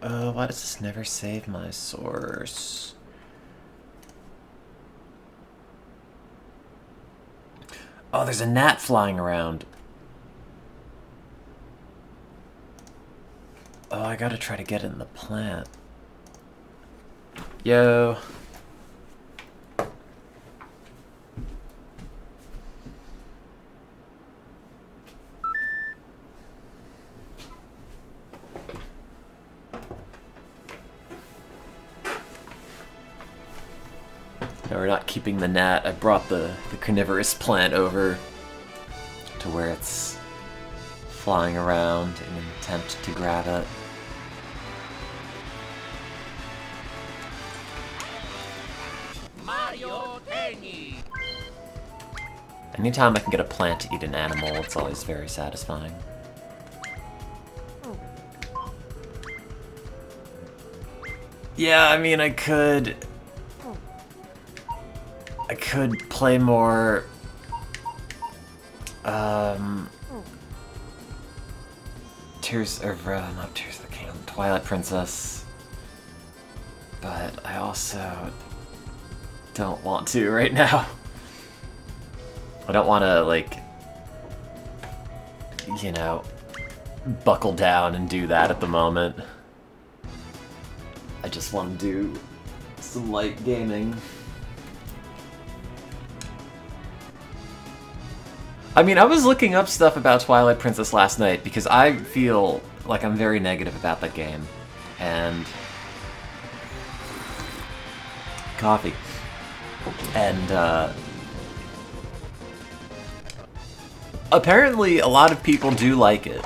Why does this never save my source? Oh, there's a gnat flying around. Oh, I gotta try to get it in the plant. Yo. No, we're not keeping the gnat. I brought the carnivorous plant over to where it's flying around in an attempt to grab it. Anytime I can get a plant to eat an animal, it's always very satisfying. Yeah, I mean, I could play more, not Tears of the Kingdom, Twilight Princess, but I also don't want to right now. I don't want to, like, you know, buckle down and do that at the moment. I just want to do some light gaming. I mean, I was looking up stuff about Twilight Princess last night because I feel like I'm very negative about that game. And... coffee. And, apparently a lot of people do like it.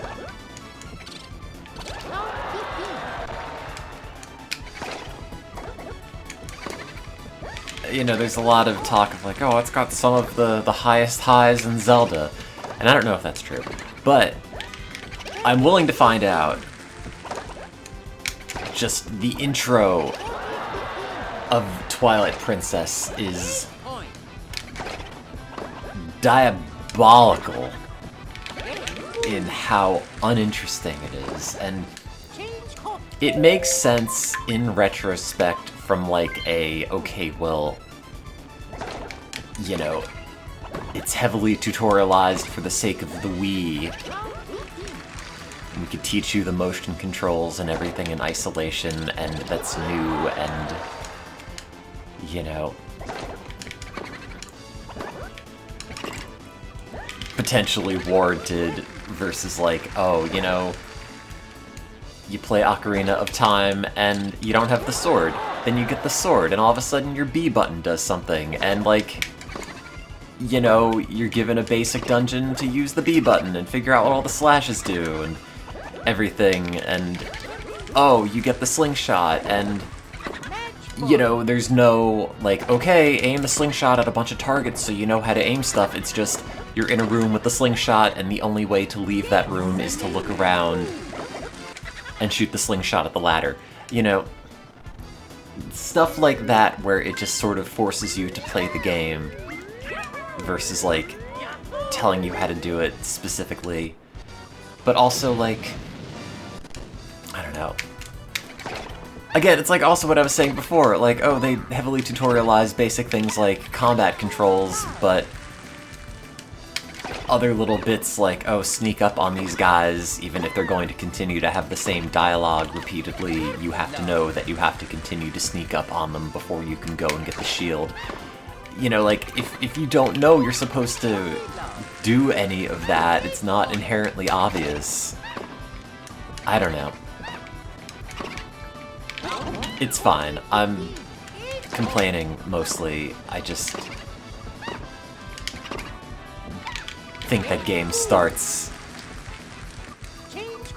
You know, there's a lot of talk of like, oh, it's got some of the highest highs in Zelda. And I don't know if that's true. But I'm willing to find out. Just the intro of Twilight Princess is diabolical in how uninteresting it is, and it makes sense in retrospect from like a, okay, well, you know, it's heavily tutorialized for the sake of the Wii. We could teach you the motion controls and everything in isolation, and that's new, and, you know, potentially warranted versus like, oh, you know, you play Ocarina of Time and you don't have the sword, then you get the sword and all of a sudden your B button does something, and like, you know, you're given a basic dungeon to use the B button and figure out what all the slashes do and everything, and oh, you get the slingshot, and you know, there's no like, okay, aim the slingshot at a bunch of targets so you know how to aim stuff. It's just you're in a room with the slingshot, and the only way to leave that room is to look around and shoot the slingshot at the ladder. You know, stuff like that where it just sort of forces you to play the game versus, like, telling you how to do it specifically. But also, like, I don't know. Again, it's like also what I was saying before, like, oh, they heavily tutorialize basic things like combat controls, but other little bits like, oh, sneak up on these guys, even if they're going to continue to have the same dialogue repeatedly, you have to know that you have to continue to sneak up on them before you can go and get the shield. You know, like, if you don't know you're supposed to do any of that, it's not inherently obvious. I don't know. It's fine. I'm complaining mostly. I just think that game starts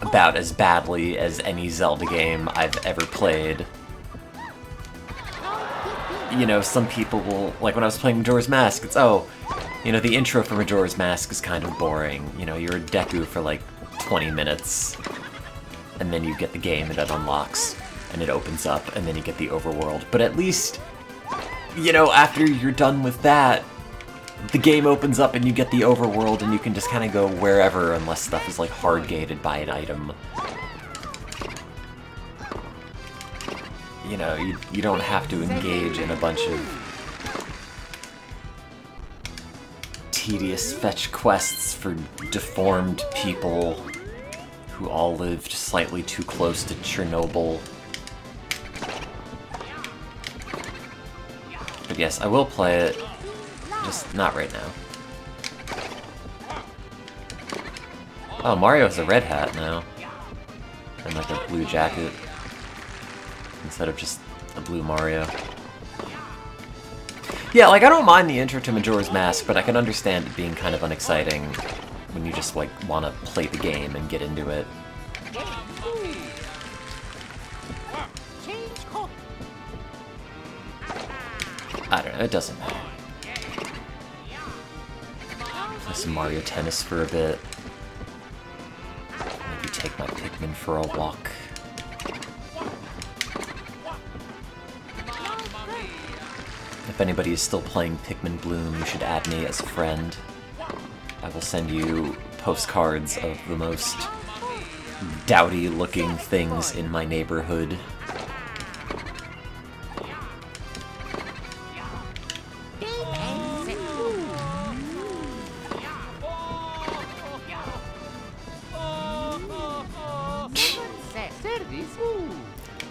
about as badly as any Zelda game I've ever played. You know, some people will, like when I was playing Majora's Mask, it's, oh, you know, the intro for Majora's Mask is kind of boring. You know, you're a Deku for like 20 minutes, and then you get the game and it unlocks, and it opens up, and then you get the overworld. But at least, you know, after you're done with that, the game opens up and you get the overworld, and you can just kind of go wherever unless stuff is like hard gated by an item. you know, you don't have to engage in a bunch of tedious fetch quests for deformed people who all lived slightly too close to Chernobyl. But yes, I will play it, just not right now. Oh, Mario has a red hat now. And like a blue jacket. Instead of just a blue Mario. Yeah, like I don't mind the intro to Majora's Mask, but I can understand it being kind of unexciting when you just like want to play the game and get into it. I don't know, it doesn't matter. Play some Mario Tennis for a bit. Maybe take my Pikmin for a walk. If anybody is still playing Pikmin Bloom, you should add me as a friend. I will send you postcards of the most dowdy-looking things in my neighborhood.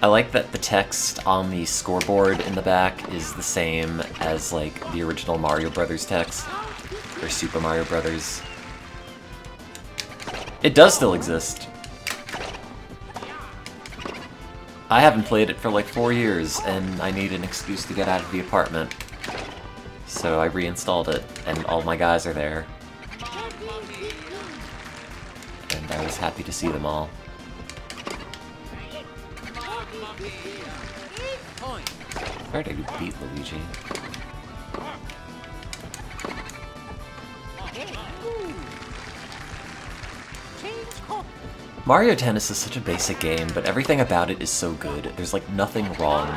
I like that the text on the scoreboard in the back is the same as, like, the original Mario Brothers text. Or Super Mario Brothers. It does still exist. I haven't played it for like 4 years, and I need an excuse to get out of the apartment. So I reinstalled it, and all my guys are there. And I was happy to see them all. Where did you beat Luigi? Mario Tennis is such a basic game, but everything about it is so good. There's like nothing wrong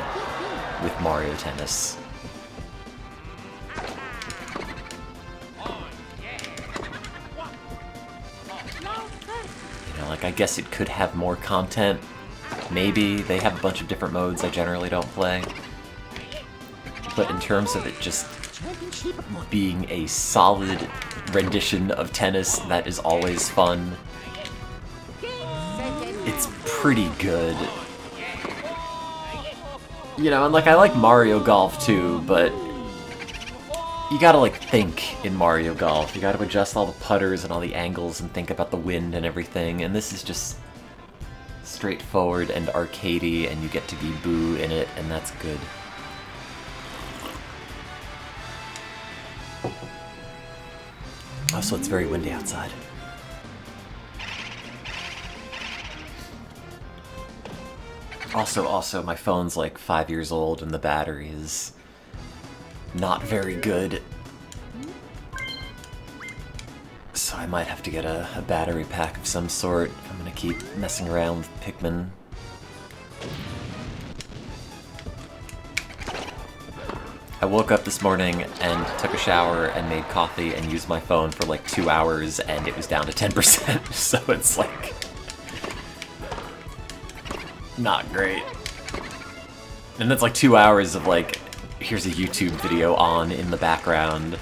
with Mario Tennis. You know, like I guess it could have more content. Maybe. They have a bunch of different modes I generally don't play. But in terms of it just being a solid rendition of tennis that is always fun, it's pretty good. You know, and like I like Mario Golf too, but you gotta like think in Mario Golf. You gotta adjust all the putters and all the angles and think about the wind and everything, and this is just straightforward and arcadey, and you get to be Boo in it, and that's good. Oh, so it's very windy outside. Also, my phone's like 5 years old and the battery is not very good. So I might have to get a battery pack of some sort. I'm gonna keep messing around with Pikmin. I woke up this morning and took a shower and made coffee and used my phone for like 2 hours and it was down to 10%, so it's like not great. And that's like 2 hours of like, here's a YouTube video on in the background.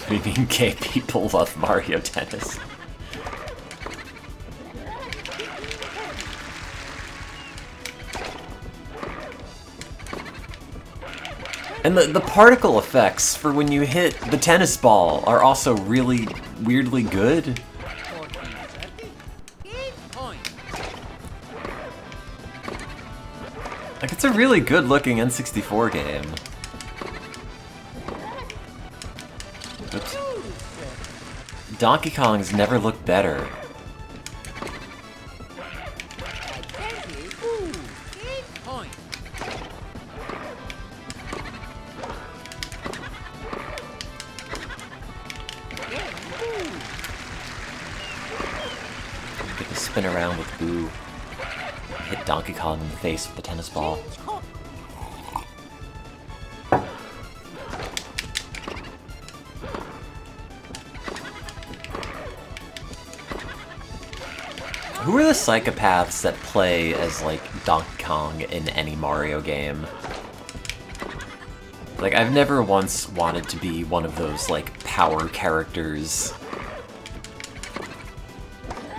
What do you mean gay people love Mario Tennis? And the particle effects for when you hit the tennis ball are also really weirdly good. Like, it's a really good looking N64 game. Oops. Donkey Kong's never looked better. Get to spin around with Boo. Hit Donkey Kong in the face with the tennis ball. Who are the psychopaths that play as, like, Donkey Kong in any Mario game? Like, I've never once wanted to be one of those, like, power characters.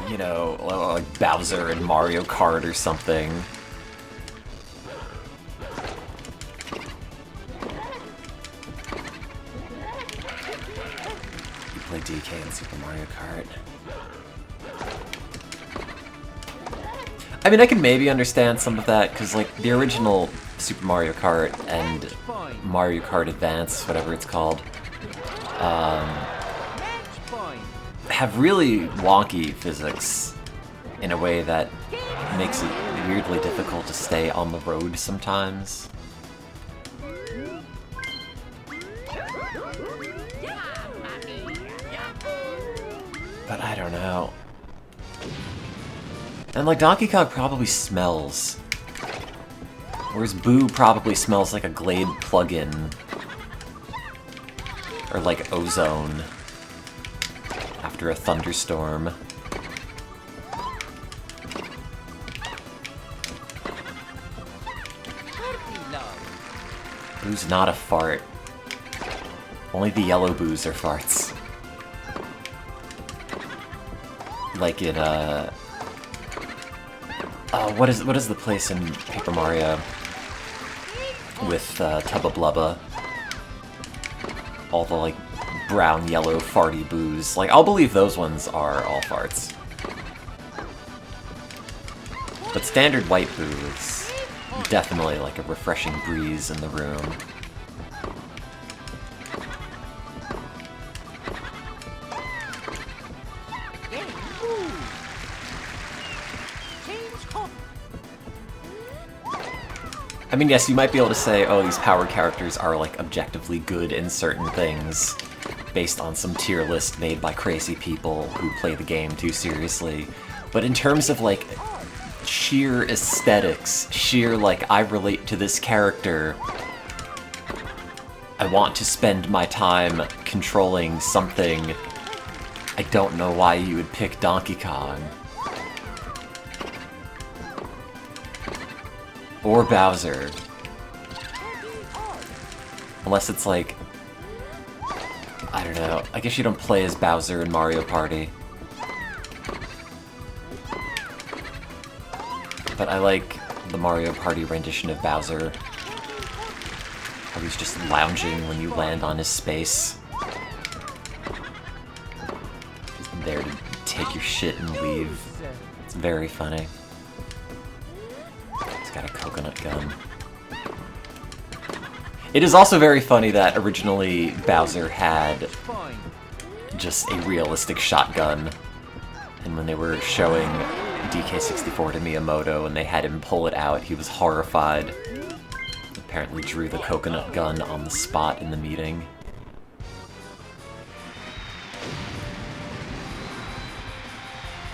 You know, like Bowser in Mario Kart or something. You play DK in Super Mario Kart. I mean, I can maybe understand some of that, because, like, the original Super Mario Kart and Mario Kart Advance, whatever it's called, have really wonky physics in a way that makes it weirdly difficult to stay on the road sometimes. But I don't know. And, like, Donkey Kong probably smells. Whereas Boo probably smells like a Glade plugin. Or like ozone. After a thunderstorm. Boo's not a fart. Only the yellow Boos are farts. Like in, what is the place in Paper Mario with Tubba Blubba? All the, like, brown, yellow, farty Boos. Like, I'll believe those ones are all farts. But standard white Boo is definitely, like, a refreshing breeze in the room. I mean, yes, you might be able to say, oh, these power characters are, like, objectively good in certain things, based on some tier list made by crazy people who play the game too seriously. But in terms of, like, sheer aesthetics, sheer, like, I relate to this character, I want to spend my time controlling something, I don't know why you would pick Donkey Kong. Or Bowser. Unless it's like... I don't know. I guess you don't play as Bowser in Mario Party. But I like the Mario Party rendition of Bowser. How he's just lounging when you land on his space. He's there to take your shit and leave. It's very funny. Got a coconut gun. It is also very funny that originally Bowser had just a realistic shotgun, and when they were showing DK64 to Miyamoto and they had him pull it out, he was horrified. Apparently drew the coconut gun on the spot in the meeting.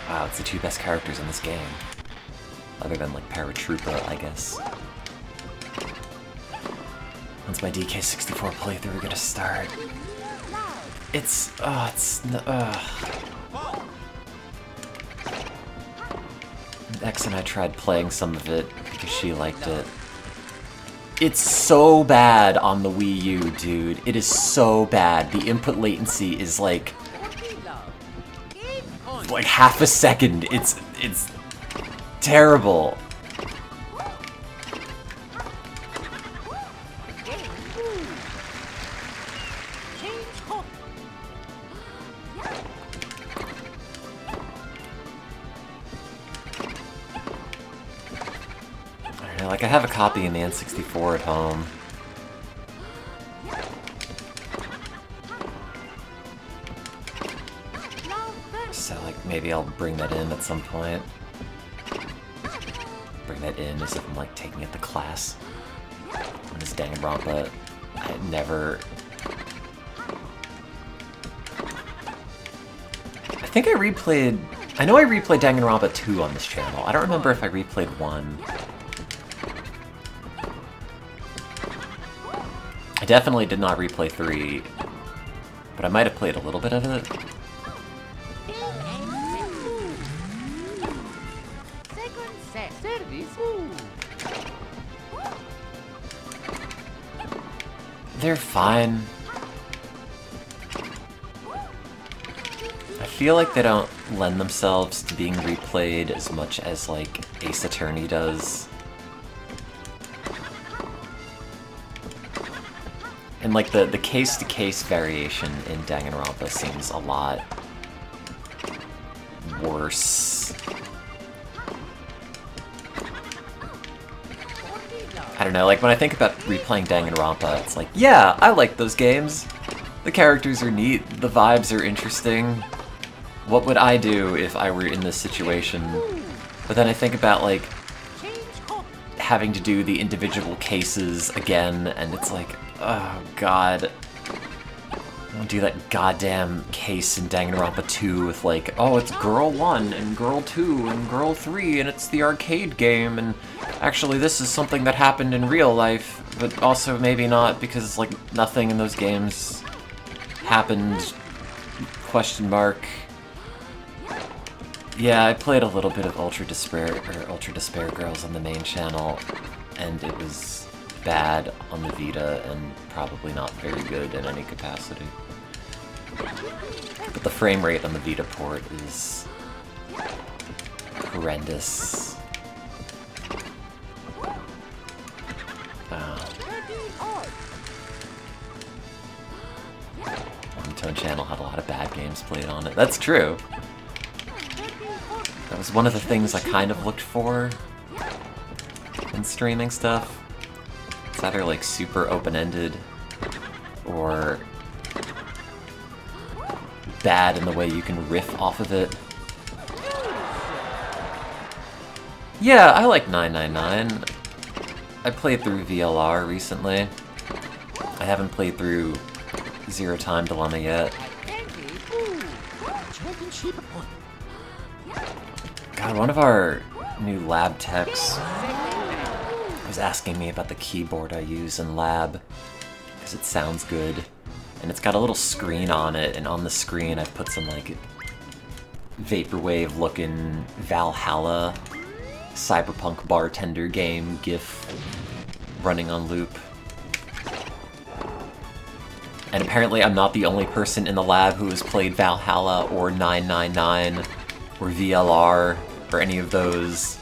Wow, it's the two best characters in this game. Other than, like, Paratroopa, I guess. When's my DK64 playthrough gonna start? X and I tried playing some of it because she liked it. It's so bad on the Wii U, dude. It is so bad. The input latency is, like half a second. It's terrible. I don't know, like, I have a copy in the N64 at home. So, like, maybe I'll bring that in at some point. Bring that in as if I'm, like, taking it to class. And this Danganronpa, I never... I think I replayed... I know I replayed Danganronpa 2 on this channel. I don't remember if I replayed 1. I definitely did not replay 3, but I might have played a little bit of it. They're fine. I feel like they don't lend themselves to being replayed as much as, like, Ace Attorney does. And, like, the case-to-case variation in Danganronpa seems a lot worse. I don't know, like, when I think about replaying Danganronpa, it's like, yeah, I like those games. The characters are neat, the vibes are interesting. What would I do if I were in this situation? But then I think about, like, having to do the individual cases again, and it's like, oh god. I won't do that goddamn case in Danganronpa 2 with, like, oh, it's Girl 1 and Girl 2 and Girl 3 and it's the arcade game, and actually this is something that happened in real life, but also maybe not because, like, nothing in those games happened, question mark. Yeah, I played a little bit of Ultra Despair Girls on the main channel, and it was bad on the Vita and probably not very good in any capacity. But the frame rate on the Vita port is horrendous. Tone channel had a lot of bad games played on it. That's true. That was one of the things I kind of looked for in streaming stuff. It's either like super open-ended or bad in the way you can riff off of it. Yeah, I like 999. I played through VLR recently. I haven't played through Zero Time Dilemma yet. God, one of our new lab techs was asking me about the keyboard I use in lab, because it sounds good. And it's got a little screen on it, and on the screen I've put some, like, vaporwave-looking Valhalla cyberpunk bartender game GIF running on loop. And apparently I'm not the only person in the lab who has played Valhalla or 999 or VLR or any of those,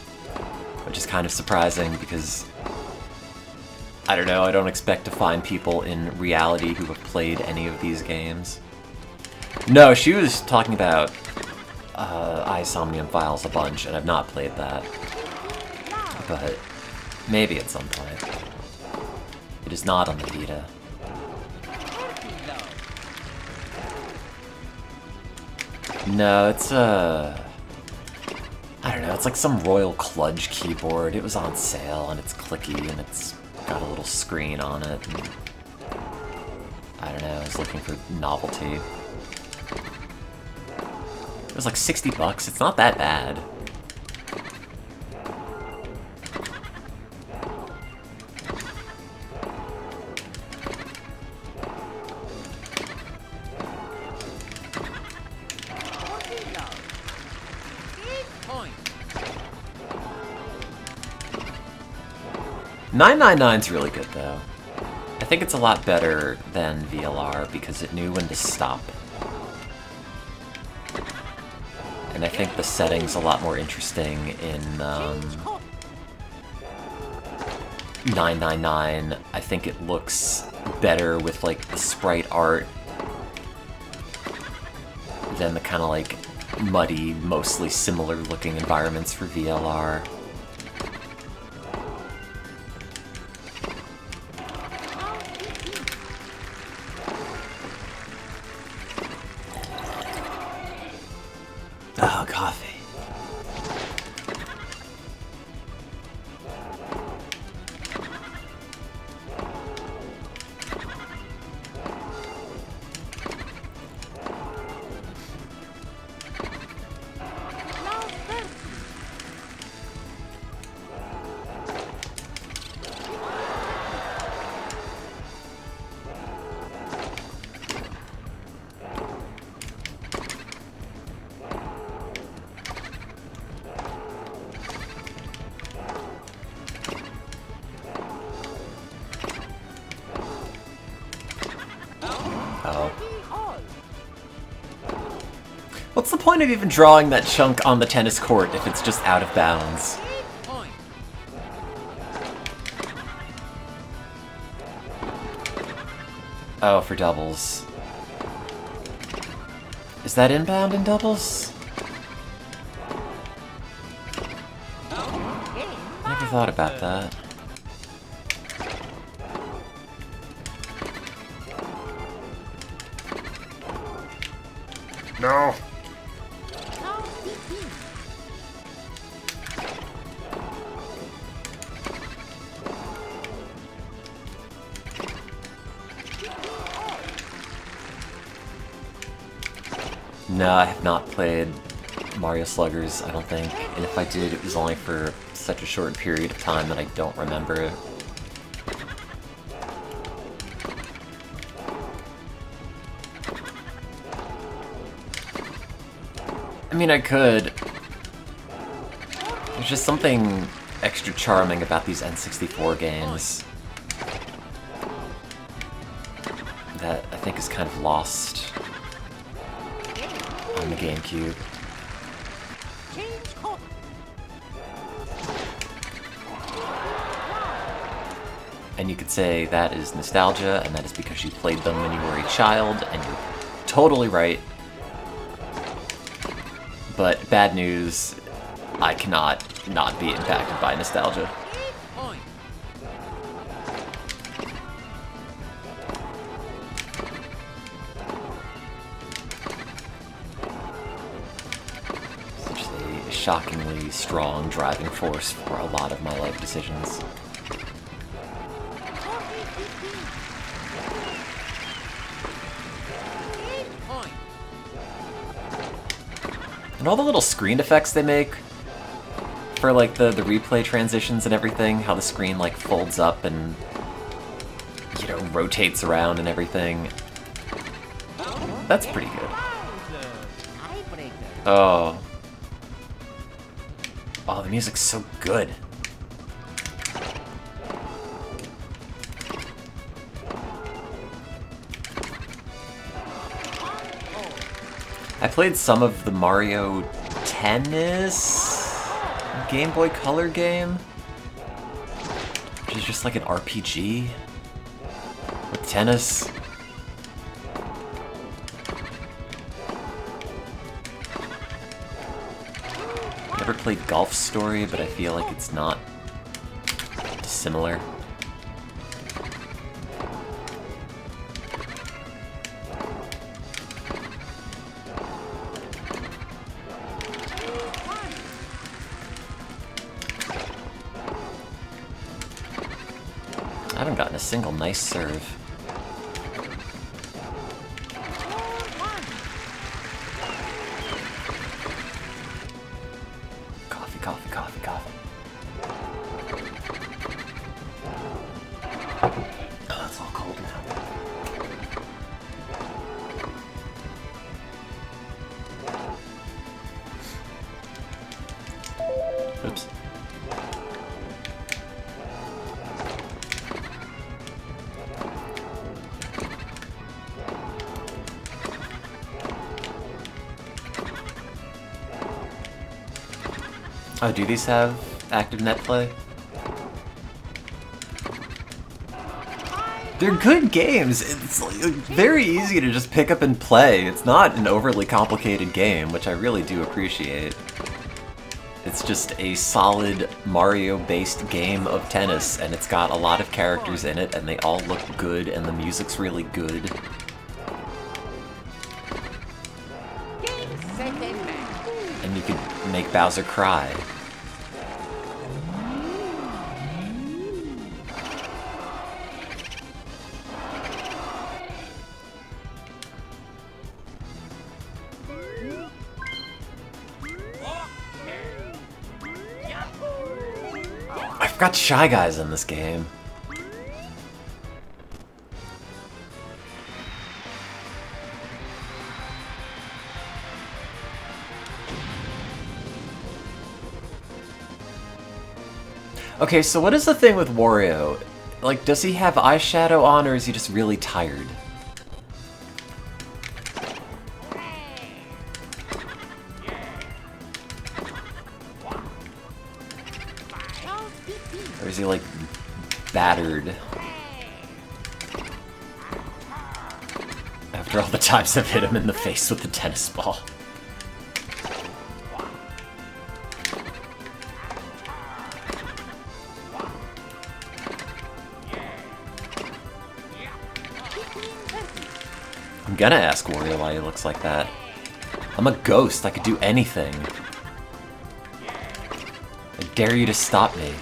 which is kind of surprising because, I don't know, I don't expect to find people in reality who have played any of these games. No, she was talking about iSomnium Files a bunch, and I've not played that. But maybe at some point. It is not on the Vita. No, it's I don't know, it's like some Royal Kludge keyboard. It was on sale, and it's clicky, and it's got a little screen on it. And I don't know, I was looking for novelty. It was like 60 bucks, it's not that bad. $9.99's really good, though. I think it's a lot better than VLR because it knew when to stop. And I think the setting's a lot more interesting in 999. I think it looks better with, like, the sprite art than the kind of, like, muddy, mostly similar-looking environments for VLR. Oh, coffee. Oh. What's the point of even drawing that chunk on the tennis court if it's just out of bounds? Oh, for doubles. Is that inbound in doubles? Never thought about that. No. No, I have not played Mario Sluggers, I don't think. And if I did, it was only for such a short period of time that I don't remember it. I mean, I could. There's just something extra charming about these N64 games that I think is kind of lost on the GameCube. And you could say that is nostalgia, and that is because you played them when you were a child, and you're totally right. But bad news, I cannot not be impacted by nostalgia. Such a shockingly strong driving force for a lot of my life decisions. And all the little screen effects they make for like the replay transitions and everything, how the screen like folds up and, you know, rotates around and everything. That's pretty good. Oh. Oh, the music's so good. I played some of the Mario Tennis Game Boy Color game, which is just like an RPG with tennis. Never played Golf Story, but I feel like it's not similar. I haven't gotten a single nice serve. Coffee, coffee, coffee, coffee. Oh, it's all cold now. Oops. Oh, do these have active net play? They're good games. It's like very easy to just pick up and play. It's not an overly complicated game, which I really do appreciate. It's just a solid Mario-based game of tennis, and it's got a lot of characters in it, and they all look good, and the music's really good. And you could make Bowser cry. I've got Shy Guys in this game. Okay, so what is the thing with Wario? Like, does he have eyeshadow on, or is he just really tired? he, like, battered? After all the times I've hit him in the face with the tennis ball. I'm gonna ask Wario why he looks like that. I'm a ghost, I could do anything. I dare you to stop me.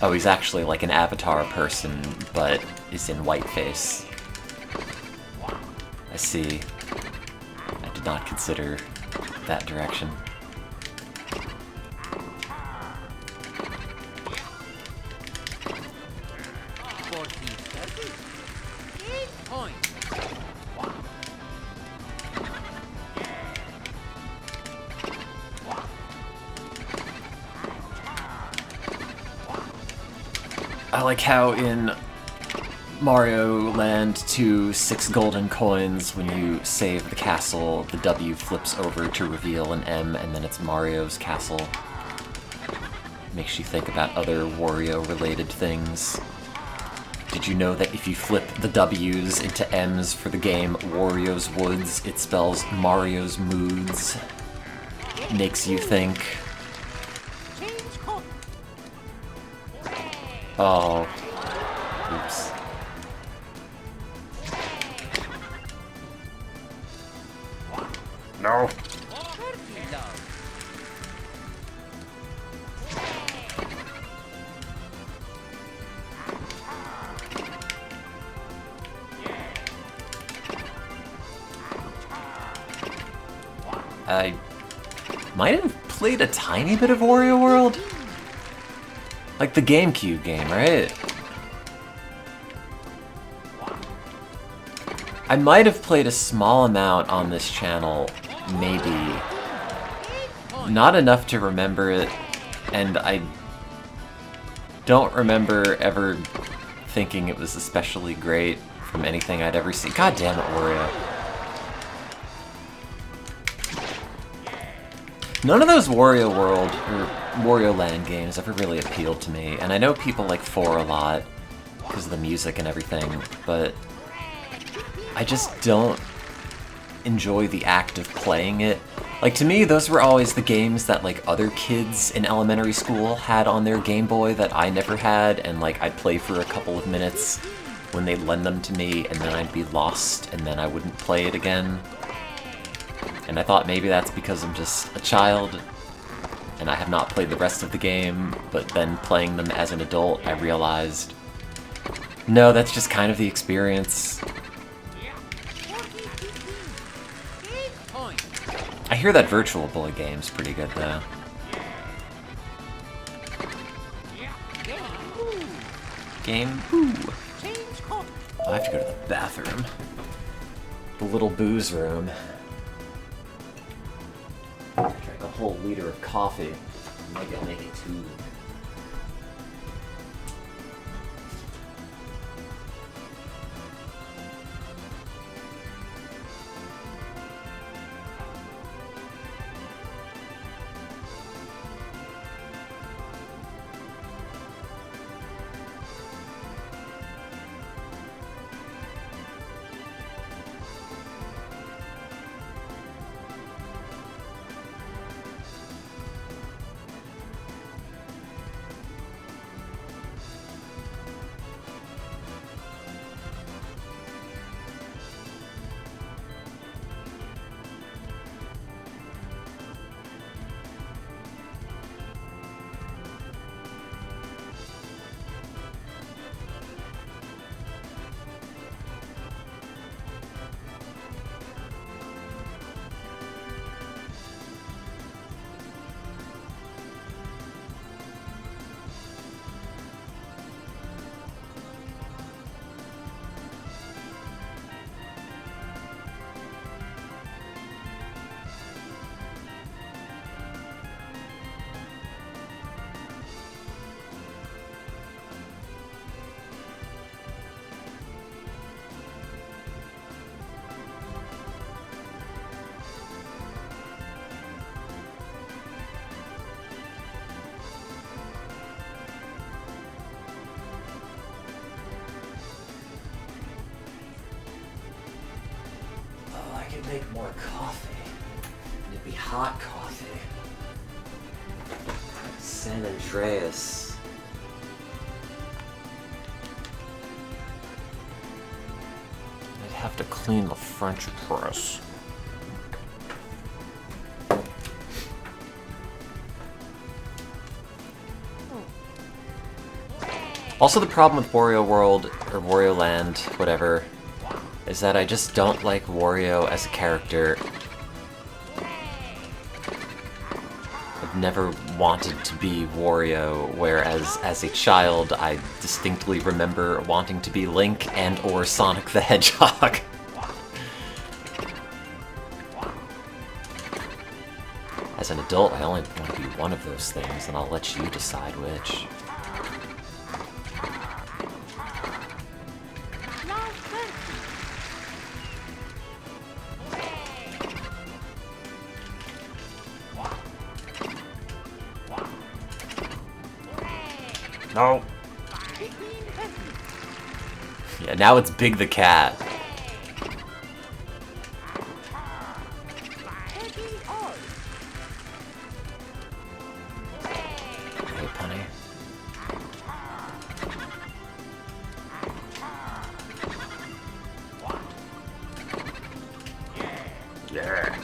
Oh, he's actually like an avatar person, but is in whiteface. I see. I did not consider that direction. I like how in Mario Land 2, 6 golden coins, when you save the castle, the W flips over to reveal an M, and then it's Mario's castle. Makes you think about other Wario-related things. Did you know that if you flip the W's into M's for the game Wario's Woods, it spells Mario's Moods? Makes you think. Oh. Oops. No. I might have played a tiny bit of Wario World. Like the GameCube game, right? I might have played a small amount on this channel, maybe. Not enough to remember it, and I don't remember ever thinking it was especially great from anything I'd ever seen. God damn it, Wario. None of those Wario World, or Wario Land games ever really appealed to me, and I know people like 4 a lot, because of the music and everything, but I just don't enjoy the act of playing it. Like, to me, those were always the games that, like, other kids in elementary school had on their Game Boy that I never had, and, like, I'd play for a couple of minutes when they'd lend them to me, and then I'd be lost, and then I wouldn't play it again. And I thought maybe that's because I'm just a child, and I have not played the rest of the game, but then playing them as an adult, I realized, no, that's just kind of the experience. I hear that Virtual Boy game's pretty good, though. Game Boo! I have to go to the bathroom. The little booze room. Drank a whole liter of coffee. Maybe I'll make it 2. more coffee. It'd be hot coffee. San Andreas. I'd have to clean the French press. Also, the problem with Wario World, or Wario Land, whatever, is that I just don't like Wario as a character. I've never wanted to be Wario, whereas as a child, I distinctly remember wanting to be Link and or Sonic the Hedgehog. As an adult, I only want to be one of those things, and I'll let you decide which. No. Yeah, now it's Big the Cat. Hey, Punny. Yeah.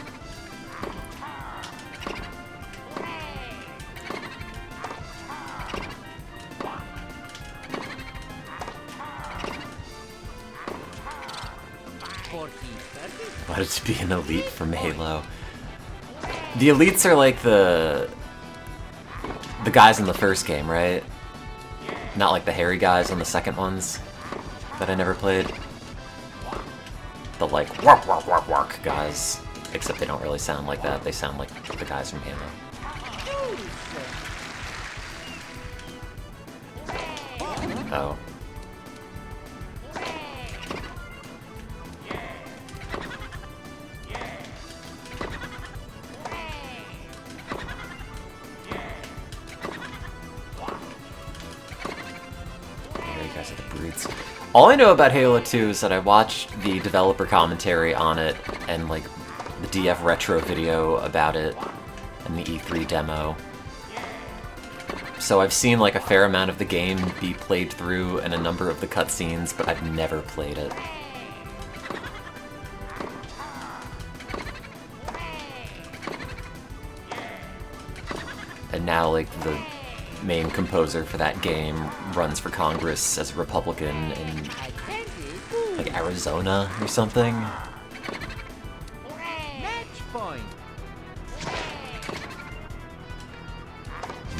Wanted to be an elite from Halo. The elites are like the guys in the first game, right? Not like the hairy guys on the second ones that I never played. The like wark wark wark wark guys, except they don't really sound like that. They sound like the guys from Halo. Oh. All I know about Halo 2 is that I watched the developer commentary on it and like the DF Retro video about it and the E3 demo. So I've seen like a fair amount of the game be played through and a number of the cutscenes, but I've never played it. And now like the main composer for that game runs for Congress as a Republican in like Arizona or something.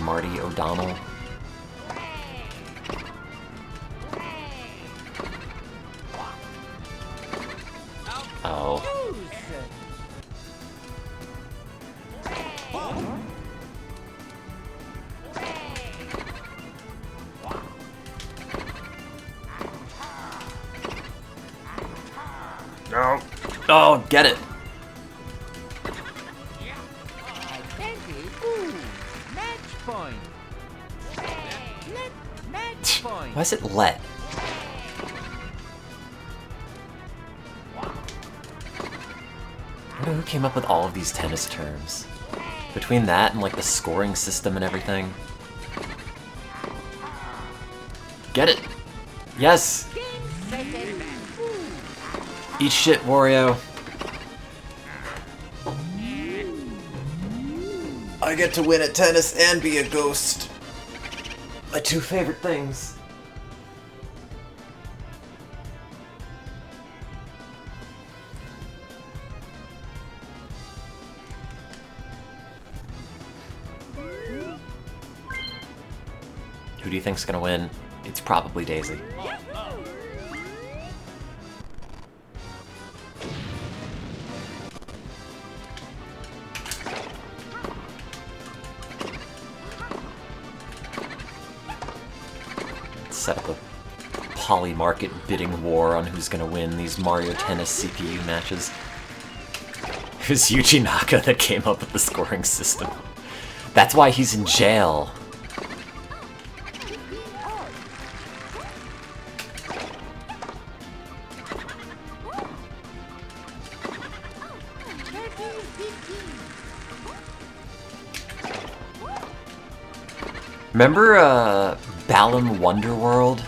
Marty O'Donnell. Oh. No. Oh, get it. Why is it let? I wonder who came up with all of these tennis terms. Between that and like the scoring system and everything. Get it! Yes! Eat shit, Wario. I get to win at tennis and be a ghost. My two favorite things. Who do you think's gonna win? It's probably Daisy. Set up a poly-market bidding war on who's gonna win these Mario Tennis CPU matches. It was Yuji Naka that came up with the scoring system. That's why he's in jail. Remember, Balan Wonderworld?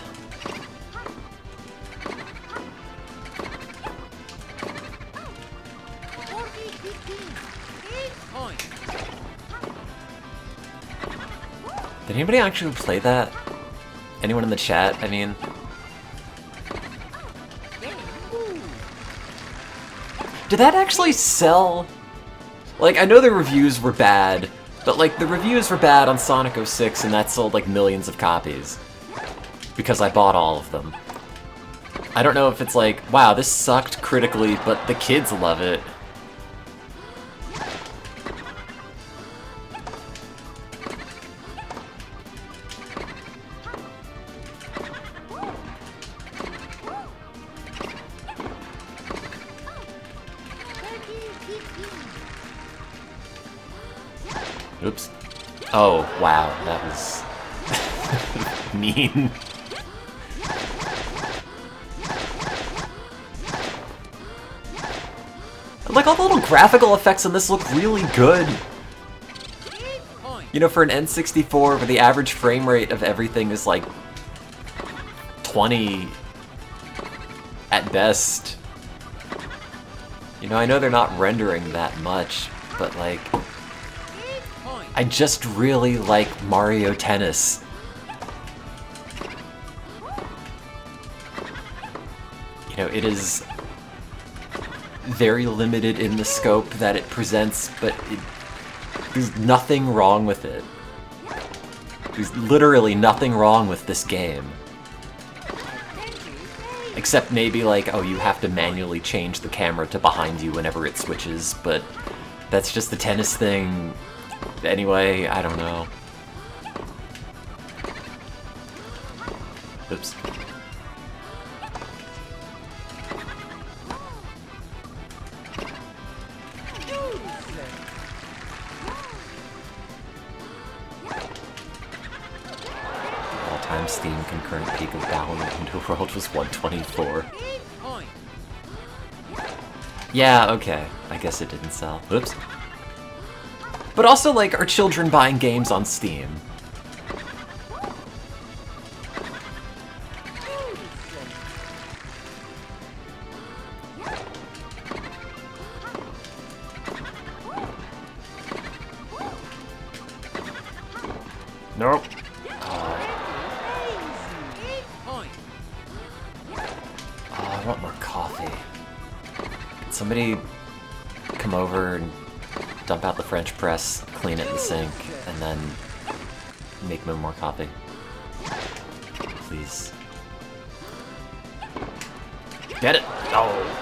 Did anybody actually play that? Anyone in the chat? I mean... Did that actually sell? Like, I know the reviews were bad, but like, the reviews were bad on Sonic 06 and that sold like millions of copies. Because I bought all of them. I don't know if it's like, wow, this sucked critically, but the kids love it. Oops. Oh, wow, that was mean. Like, all the little graphical effects on this look really good. You know, for an N64 where the average frame rate of everything is like 20 at best. You know, I know they're not rendering that much, but like, I just really like Mario Tennis. You know, it is very limited in the scope that it presents, but there's nothing wrong with it. There's literally nothing wrong with this game. Except maybe like, oh, you have to manually change the camera to behind you whenever it switches, but that's just the tennis thing. Anyway, I don't know. Oops. All-time Steam concurrent peak of Balan Wonderworld was 124. Yeah, okay. I guess it didn't sell. Oops. But also, like, are children buying games on Steam? Nope. Oh, I want more coffee. Can somebody come over and dump out the French press, clean it in the sink, and then make me more coffee? Please. Get it! Oh!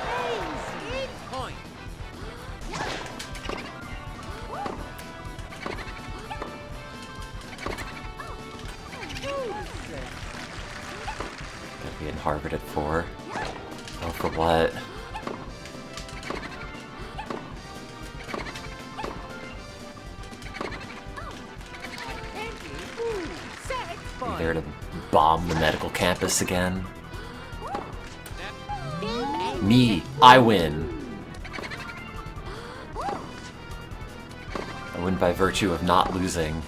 Gotta be in Harvard at 4. Oh, for what? Be there to bomb the medical campus again? Me, I win. I win by virtue of not losing.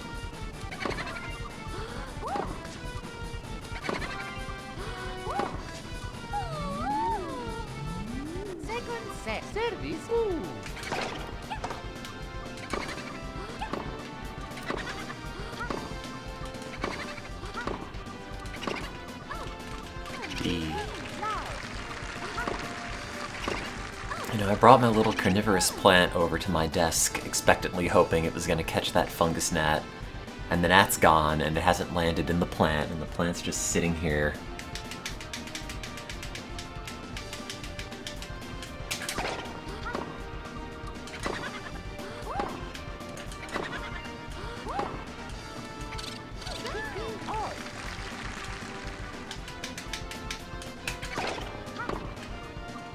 You know, I brought my little carnivorous plant over to my desk, expectantly hoping it was going to catch that fungus gnat. And the gnat's gone, and it hasn't landed in the plant, and the plant's just sitting here.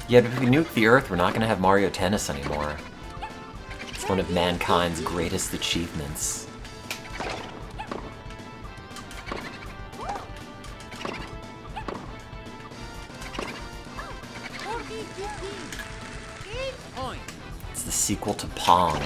Yeah, but if we nuke the Earth, we're not going to have Mario Tennis anymore. It's one of mankind's greatest achievements. It's the sequel to Pong.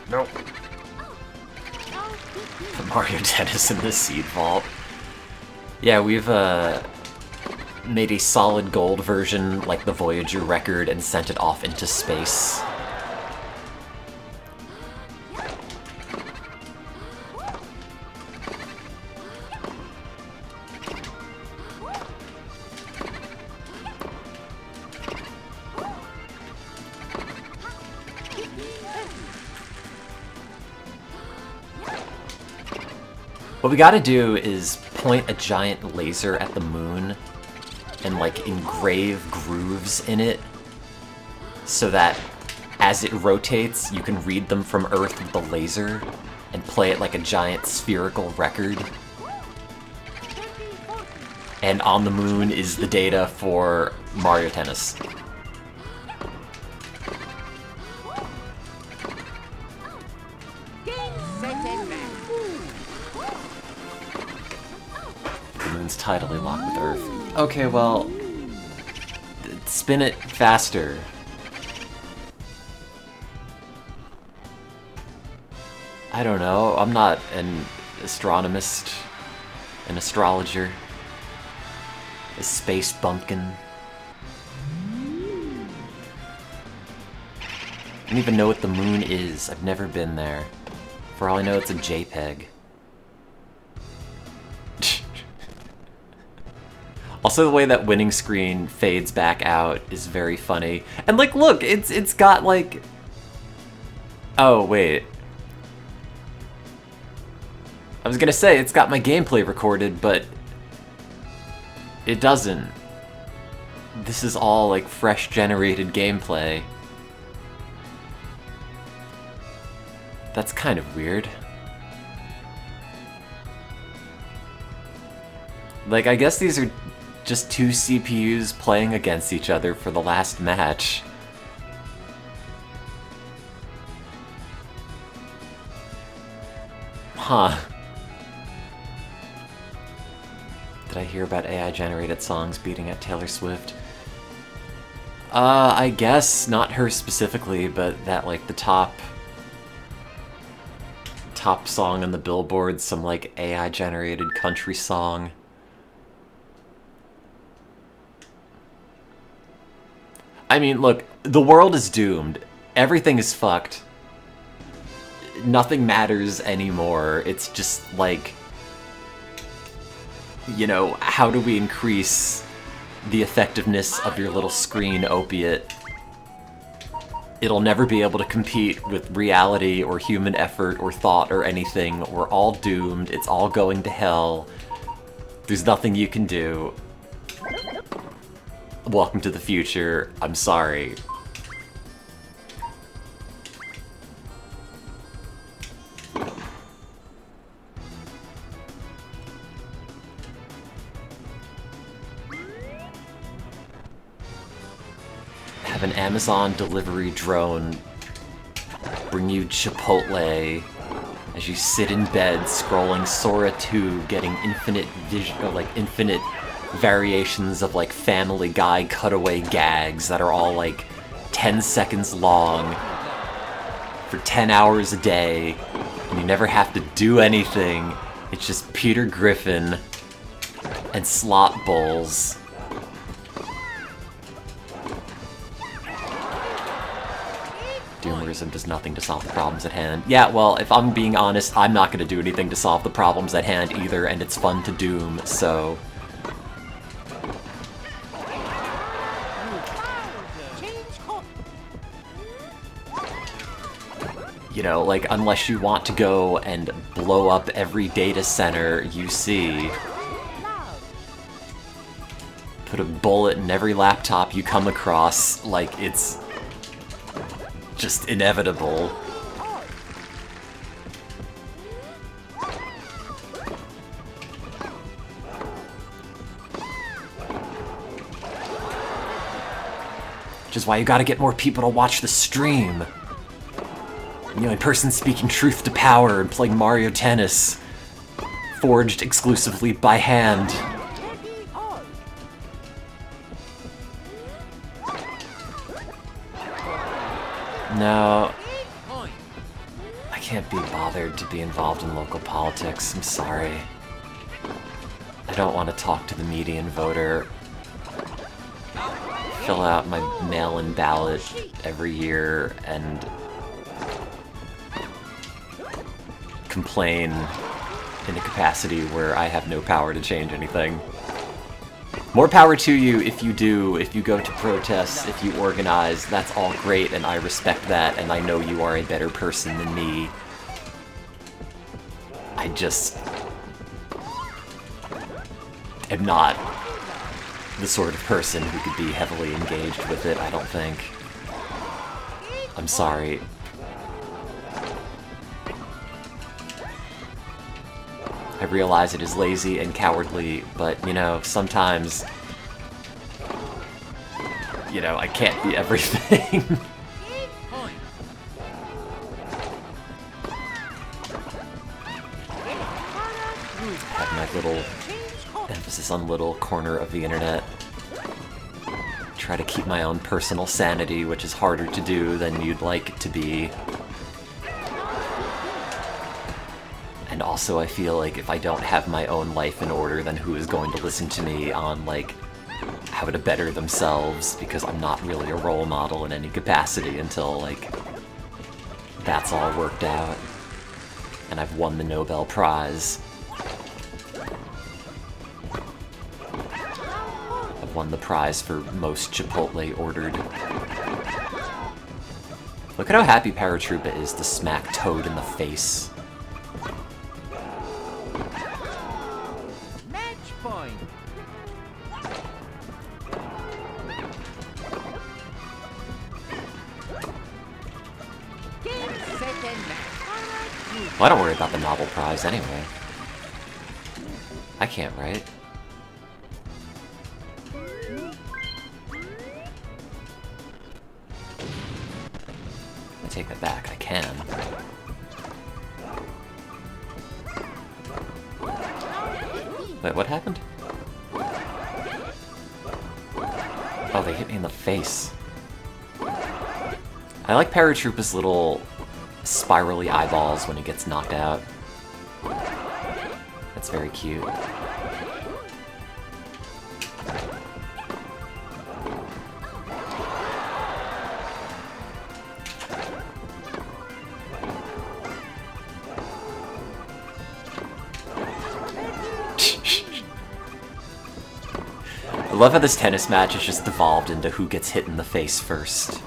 Nope. The Mario Tennis in the Seed Vault. Yeah, we've made a solid gold version like the Voyager record and sent it off into space. What we gotta do is point a giant laser at the moon and, like, engrave grooves in it so that as it rotates, you can read them from Earth with the laser and play it like a giant spherical record. And on the moon is the data for Mario Tennis. Tidally locked with Earth. Okay, well, spin it faster. I don't know, I'm not an astronomist, an astrologer, a space bumpkin. I don't even know what the moon is. I've never been there. For all I know, it's a JPEG. Also, the way that winning screen fades back out is very funny. And, like, look, it's got, like... Oh, wait. I was gonna say, it's got my gameplay recorded, but... it doesn't. This is all, like, fresh-generated gameplay. That's kind of weird. Like, I guess these are just two CPUs playing against each other for the last match. Huh. Did I hear about AI-generated songs beating out Taylor Swift? I guess, not her specifically, but that, like, the top song on the Billboard, some, like, AI-generated country song. I mean, look, the world is doomed. Everything is fucked. Nothing matters anymore. It's just like, you know, how do we increase the effectiveness of your little screen opiate? It'll never be able to compete with reality or human effort or thought or anything. We're all doomed. It's all going to hell. There's nothing you can do. Welcome to the future. I'm sorry. Have an Amazon delivery drone bring you Chipotle as you sit in bed scrolling Sora 2, getting infinite vision, or like infinite variations of like Family Guy cutaway gags that are all like 10 seconds long for 10 hours a day, and you never have to do anything. It's just Peter Griffin and slot bowls. Doomerism does nothing to solve the problems at hand. Yeah, well, if I'm being honest, I'm not gonna do anything to solve the problems at hand either, and it's fun to doom, so... You know, like, unless you want to go and blow up every data center you see. Put a bullet in every laptop you come across, like, it's just inevitable. Which is why you gotta get more people to watch the stream. I'm the only person speaking truth to power and playing Mario Tennis. Forged exclusively by hand. No. I can't be bothered to be involved in local politics, I'm sorry. I don't want to talk to the median voter. Fill out my mail-in ballot every year and complain in a capacity where I have no power to change anything. More power to you if you do, if you go to protests, if you organize, that's all great and I respect that and I know you are a better person than me. I just am not the sort of person who could be heavily engaged with it, I don't think. I'm sorry. I realize it is lazy and cowardly, but, you know, sometimes, you know, I can't be everything. Have my little, emphasis on little corner of the internet. Try to keep my own personal sanity, which is harder to do than you'd like it to be. And also I feel like if I don't have my own life in order, then who is going to listen to me on, like, how to better themselves, because I'm not really a role model in any capacity until, like, that's all worked out. And I've won the Nobel Prize. I've won the prize for most Chipotle ordered. Look at how happy Paratroopa is to smack Toad in the face. Well, I don't worry about the Nobel Prize anyway. I can't write. I take that back, I can. Wait, what happened? Oh, they hit me in the face. I like Paratroopa's little spirally eyeballs when he gets knocked out. That's very cute. I love how this tennis match has just devolved into who gets hit in the face first.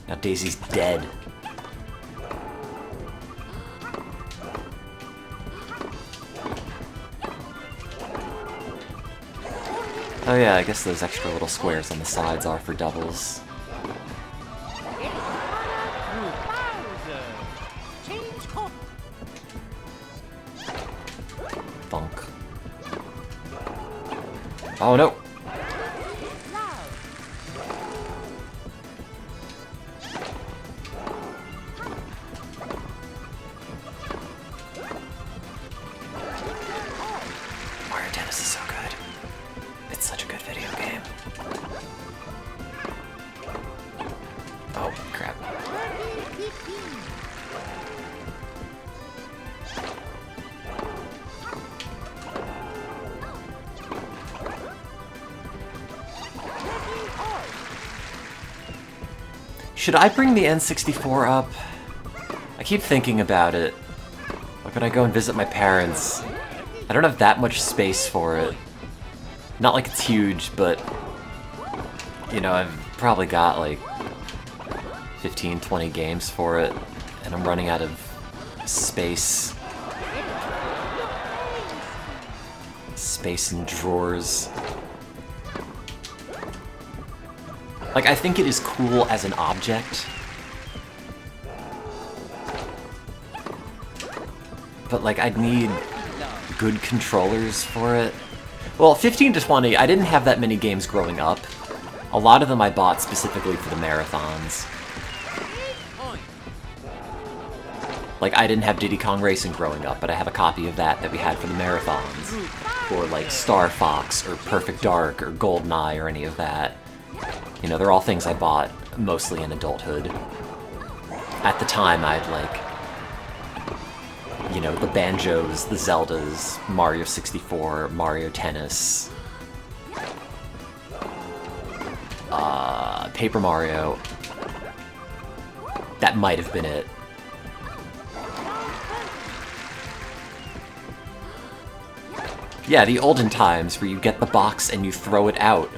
Now Daisy's dead. Oh yeah, I guess those extra little squares on the sides are for doubles. Funk. Oh no! Mario Tennis is so good. It's such a good video game. Oh, crap. Should I bring the N64 up? I keep thinking about it. Like when I go and visit my parents, I don't have that much space for it. Not like it's huge, but, you know, I've probably got like 15, 20 games for it, and I'm running out of space. Space in drawers. Like, I think it is cool as an object, but like, I'd need good controllers for it. Well, 15 to 20, I didn't have that many games growing up. A lot of them I bought specifically for the marathons. Like, I didn't have Diddy Kong Racing growing up, but I have a copy of that we had for the marathons. Or, like, Star Fox, or Perfect Dark, or GoldenEye, or any of that. You know, they're all things I bought, mostly in adulthood. At the time, I'd, like, you know, the Banjos, the Zeldas, Mario 64, Mario Tennis, Paper Mario. That might have been it. Yeah, the olden times where you get the box and you throw it out.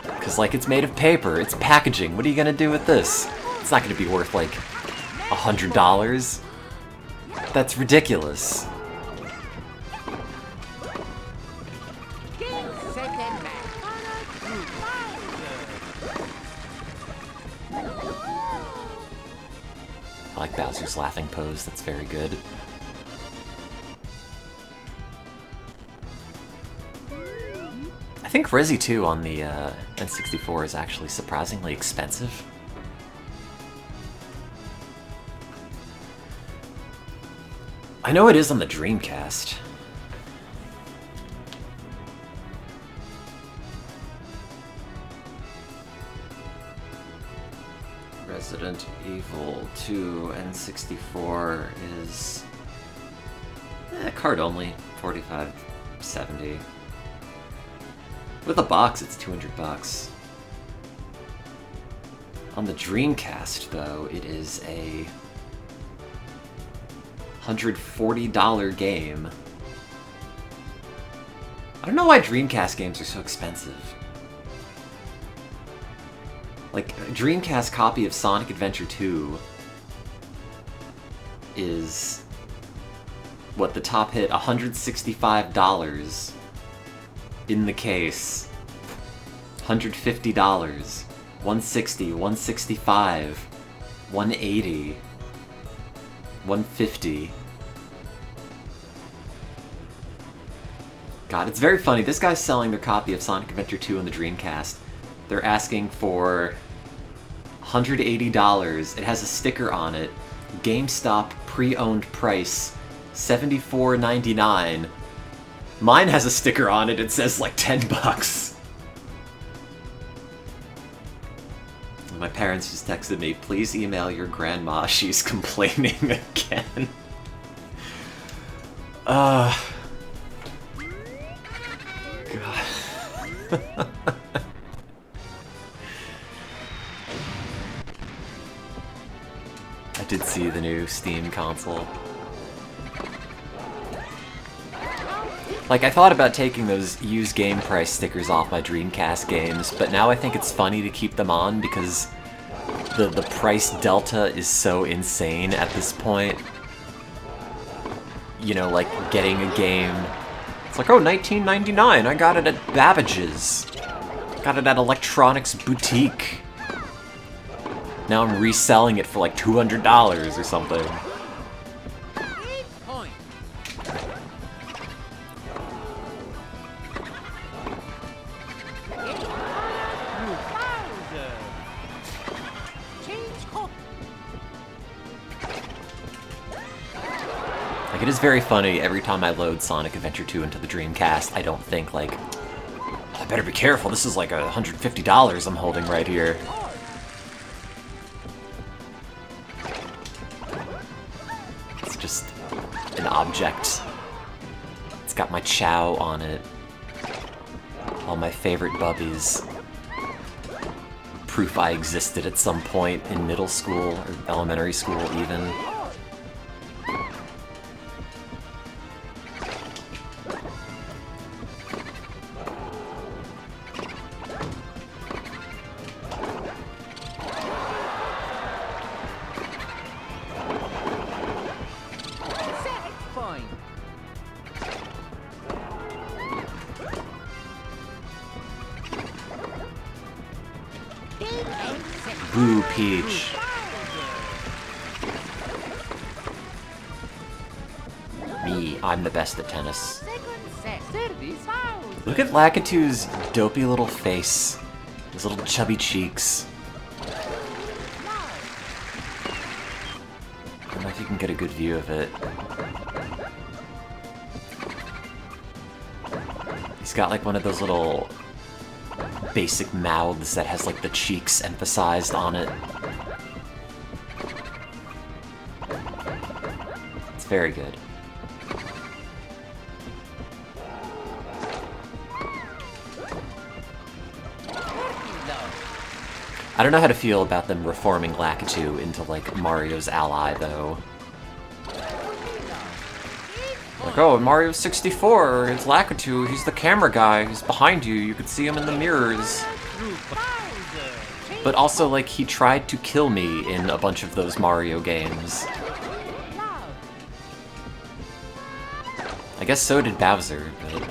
Because, like, it's made of paper, it's packaging, what are you gonna do with this? It's not gonna be worth, like, $100. That's ridiculous. I like Bowser's laughing pose, that's very good. I think Resi 2 on the N64 is actually surprisingly expensive. I know it is on the Dreamcast. Resident Evil 2 N64 is card only, $45.70. With a box, it's $200. On the Dreamcast, though, it is a $140 game. I don't know why Dreamcast games are so expensive. Like, a Dreamcast copy of Sonic Adventure 2 is, what, the top hit, $165 in the case. $150, $160, $165, $180, $150. God, it's very funny. This guy's selling their copy of Sonic Adventure 2 on the Dreamcast. They're asking for $180. It has a sticker on it. GameStop pre-owned price, $74.99. Mine has a sticker on it, it says like $10. My parents just texted me, please email your grandma, she's complaining again. God. I did see the new Steam console. Like, I thought about taking those used game price stickers off my Dreamcast games, but now I think it's funny to keep them on because the price delta is so insane at this point. You know, like, getting a game... It's like, oh, $19.99, I got it at Babbage's. Got it at Electronics Boutique. Now I'm reselling it for like $200 or something. Like, it is very funny every time I load Sonic Adventure 2 into the Dreamcast, I don't think, like, I better be careful, this is like $150 I'm holding right here. It's just an object. It's got my Chow on it. All my favorite bubbies. Proof I existed at some point in middle school, or elementary school even. Boo, Peach. Me. I'm the best at tennis. Look at Lakitu's dopey little face. His little chubby cheeks. I don't know if you can get a good view of it. He's got like one of those little basic mouths that has like the cheeks emphasized on it. It's very good. I don't know how to feel about them reforming Lakitu into, like, Mario's ally, though. Like, oh, Mario 64, it's Lakitu, he's the camera guy, he's behind you, you could see him in the mirrors. But also, like, he tried to kill me in a bunch of those Mario games. I guess so did Bowser, but...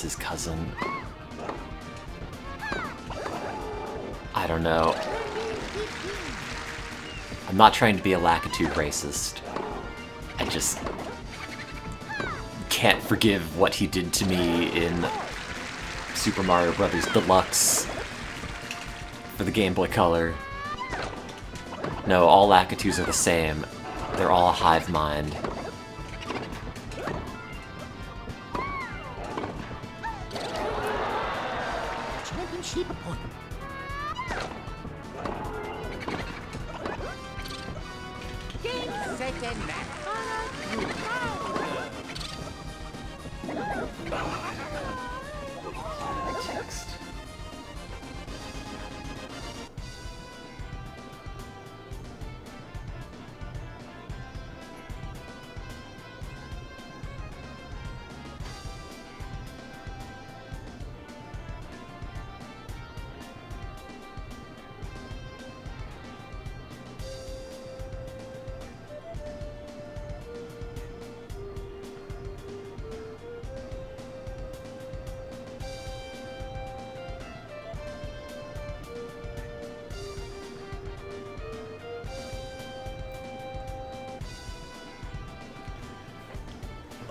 his cousin. I don't know. I'm not trying to be a Lakitu racist. I just can't forgive what he did to me in Super Mario Bros. Deluxe for the Game Boy Color. No, all Lakitus are the same. They're all a hive mind.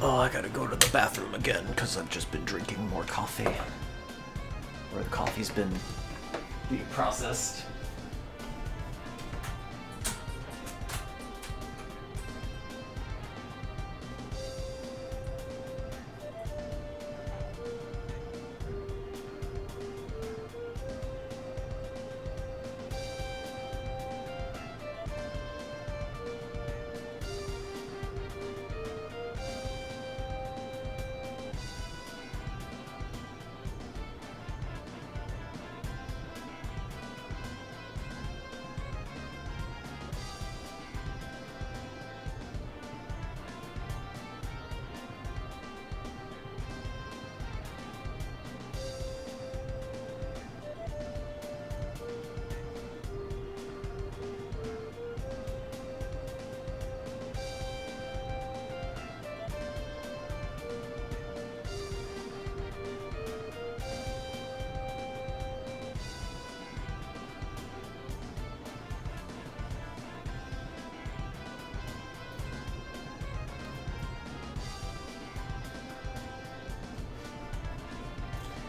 Oh, I gotta go to the bathroom again, because I've just been drinking more coffee. Or the coffee's been being processed.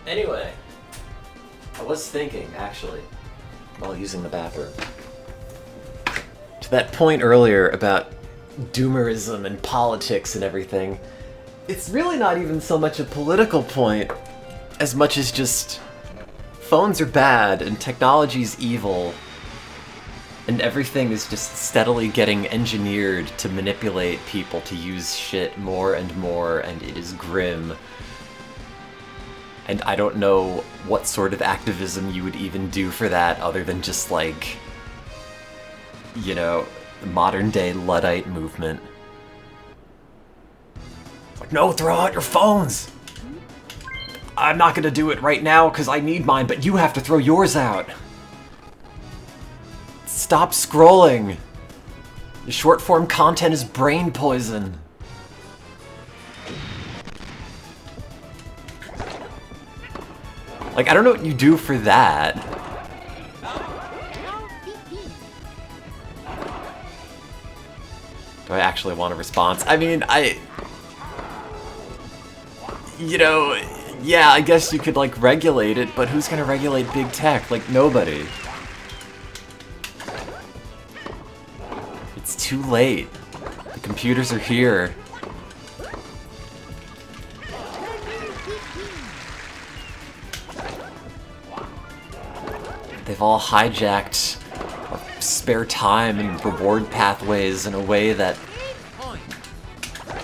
Anyway, I was thinking, actually, while using the bathroom, to that point earlier about doomerism and politics and everything, it's really not even so much a political point as much as just phones are bad and technology's evil and everything is just steadily getting engineered to manipulate people to use shit more and more, and it is grim. And I don't know what sort of activism you would even do for that other than just, like, you know, the modern-day Luddite movement. It's like, no, throw out your phones! I'm not gonna do it right now because I need mine, but you have to throw yours out! Stop scrolling! The short-form content is brain poison. Like, I don't know what you do for that. Do I actually want a response? I mean, you know, yeah, I guess you could, like, regulate it, but who's gonna regulate big tech? Like, nobody. It's too late. The computers are here. They've all hijacked our spare time and reward pathways in a way that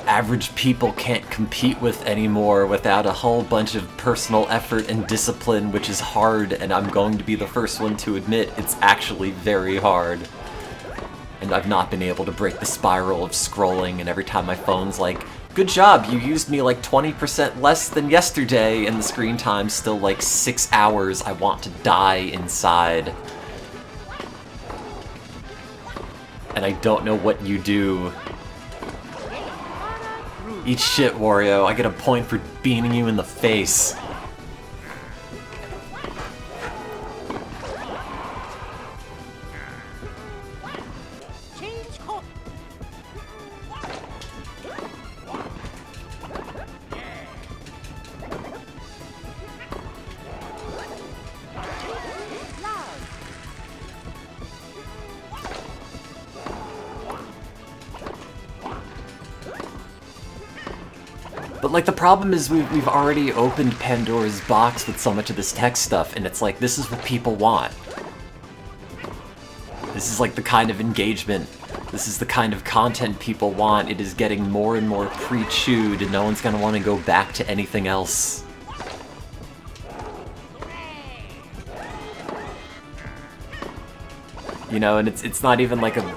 average people can't compete with anymore without a whole bunch of personal effort and discipline, which is hard, and I'm going to be the first one to admit it's actually very hard. And I've not been able to break the spiral of scrolling, and every time my phone's like, good job, you used me like 20% less than yesterday, and the screen time's still like 6 hours, I want to die inside. And I don't know what you do. Eat shit, Wario. I get a point for beating you in the face. But, like, the problem is we've already opened Pandora's box with so much of this tech stuff, and it's like, this is what people want. This is, like, the kind of engagement, this is the kind of content people want. It is getting more and more pre-chewed, and no one's gonna want to go back to anything else. You know, and it's not even like a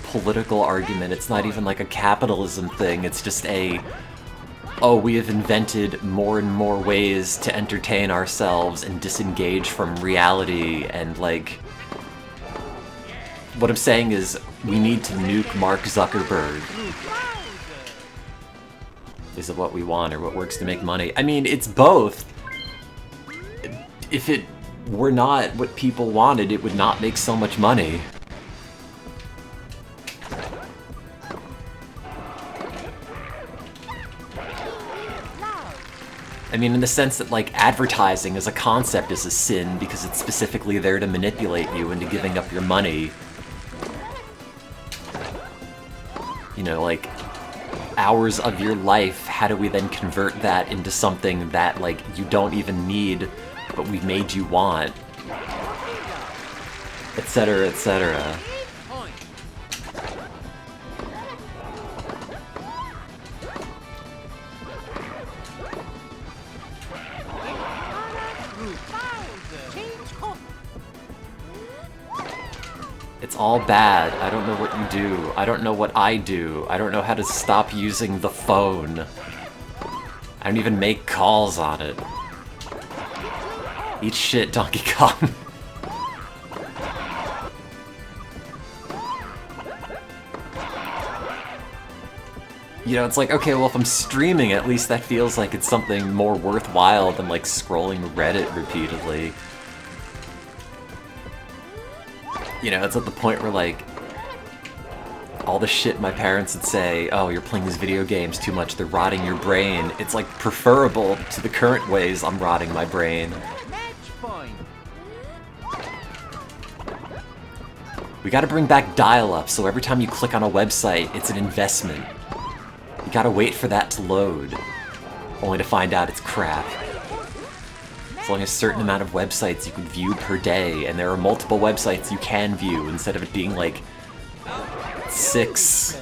political argument, it's not even like a capitalism thing, it's just a... oh, we have invented more and more ways to entertain ourselves and disengage from reality, and, like... what I'm saying is, we need to nuke Mark Zuckerberg. Is it what we want, or what works to make money? I mean, it's both. If it were not what people wanted, it would not make so much money. I mean, in the sense that, like, advertising as a concept is a sin because it's specifically there to manipulate you into giving up your money. You know, like, hours of your life, how do we then convert that into something that, like, you don't even need, but we've made you want? Etc., etc. It's all bad. I don't know what you do. I don't know what I do. I don't know how to stop using the phone. I don't even make calls on it. Eat shit, Donkey Kong. You know, it's like, okay, well, if I'm streaming, at least that feels like it's something more worthwhile than, like, scrolling Reddit repeatedly. You know, it's at the point where, like, all the shit my parents would say, oh, you're playing these video games too much, they're rotting your brain. It's, like, preferable to the current ways I'm rotting my brain. We gotta bring back dial-up, so every time you click on a website, it's an investment. You gotta wait for that to load, only to find out it's crap. There's only a certain amount of websites you can view per day, and there are multiple websites you can view instead of it being like 6.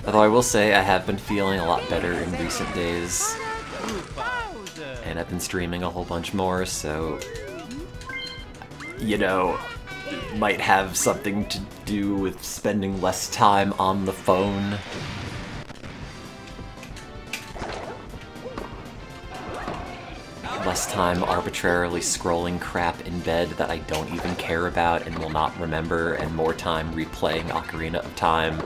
Although I will say I have been feeling a lot better in recent days. And I've been streaming a whole bunch more, so... You know, might have something to do with spending less time on the phone. Less time arbitrarily scrolling crap in bed that I don't even care about and will not remember, and more time replaying Ocarina of Time,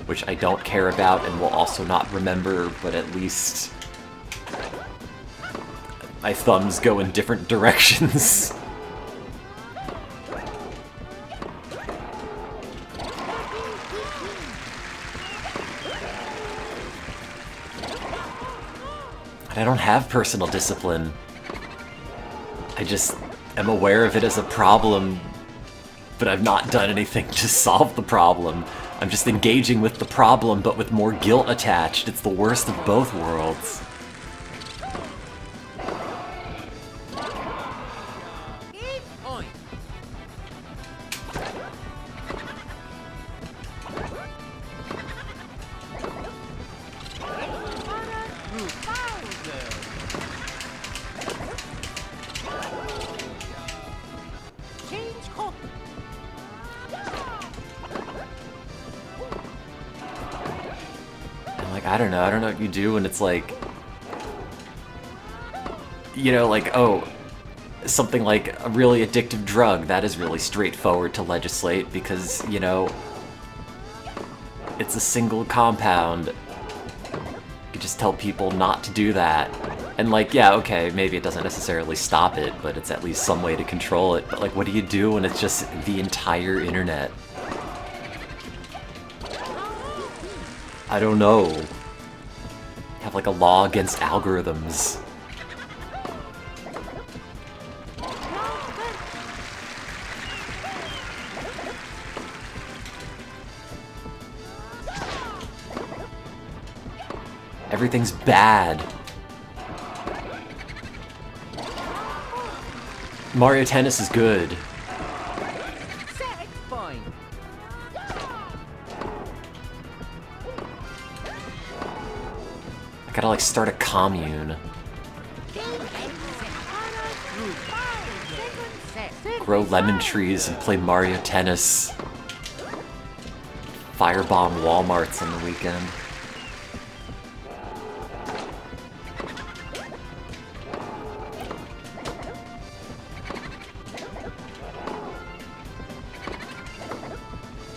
which I don't care about and will also not remember, but at least my thumbs go in different directions. I don't have personal discipline. I just am aware of it as a problem, but I've not done anything to solve the problem. I'm just engaging with the problem, but with more guilt attached. It's the worst of both worlds. I don't know what you do when it's like, you know, like, oh, something like a really addictive drug, that is really straightforward to legislate because, you know, it's a single compound. You just tell people not to do that. And like, yeah, okay, maybe it doesn't necessarily stop it, but it's at least some way to control it. But like, what do you do when it's just the entire internet? I don't know. Have like a law against algorithms. Everything's bad. Mario Tennis is good. I gotta like start a commune. Grow lemon trees and play Mario Tennis. Firebomb Walmarts on the weekend.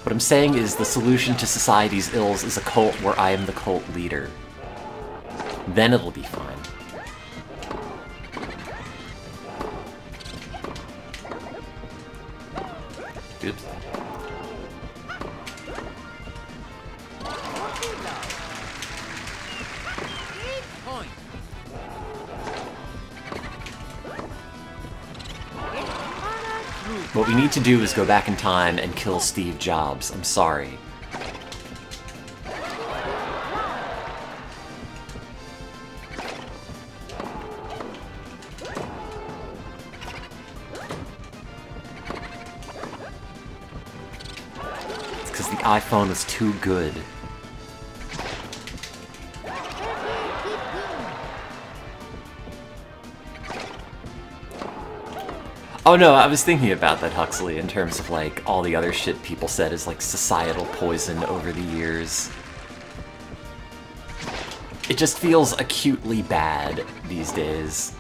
What I'm saying is the solution to society's ills is a cult where I am the cult leader. Then it'll be fine. Oops. What we need to do is go back in time and kill Steve Jobs. I'm sorry. Because the iPhone was too good. Oh no, I was thinking about that, Huxley, in terms of like all the other shit people said is like societal poison over the years. It just feels acutely bad these days.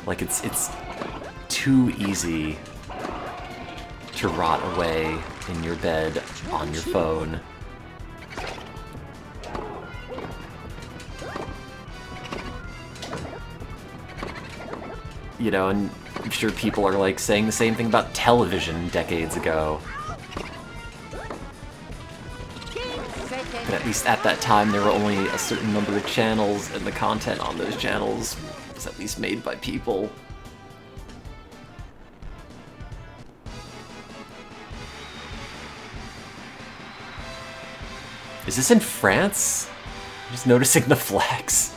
Like it's too easy to rot away in your bed on your phone. You know, and I'm sure people are like saying the same thing about television decades ago. But at least at that time there were only a certain number of channels, and the content on those channels was at least made by people. Is this in France? I'm just noticing the flags.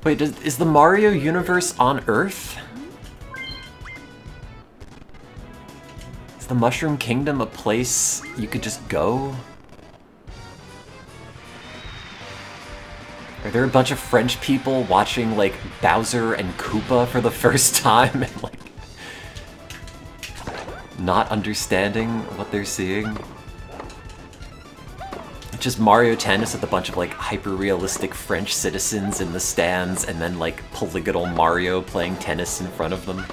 Wait, is the Mario universe on Earth? Is the the Mushroom Kingdom a place you could just go? Are there a bunch of French people watching, like, Bowser and Koopa for the first time and, like, not understanding what they're seeing? Just Mario Tennis with a bunch of, like, hyper-realistic French citizens in the stands and then, like, polygonal Mario playing tennis in front of them.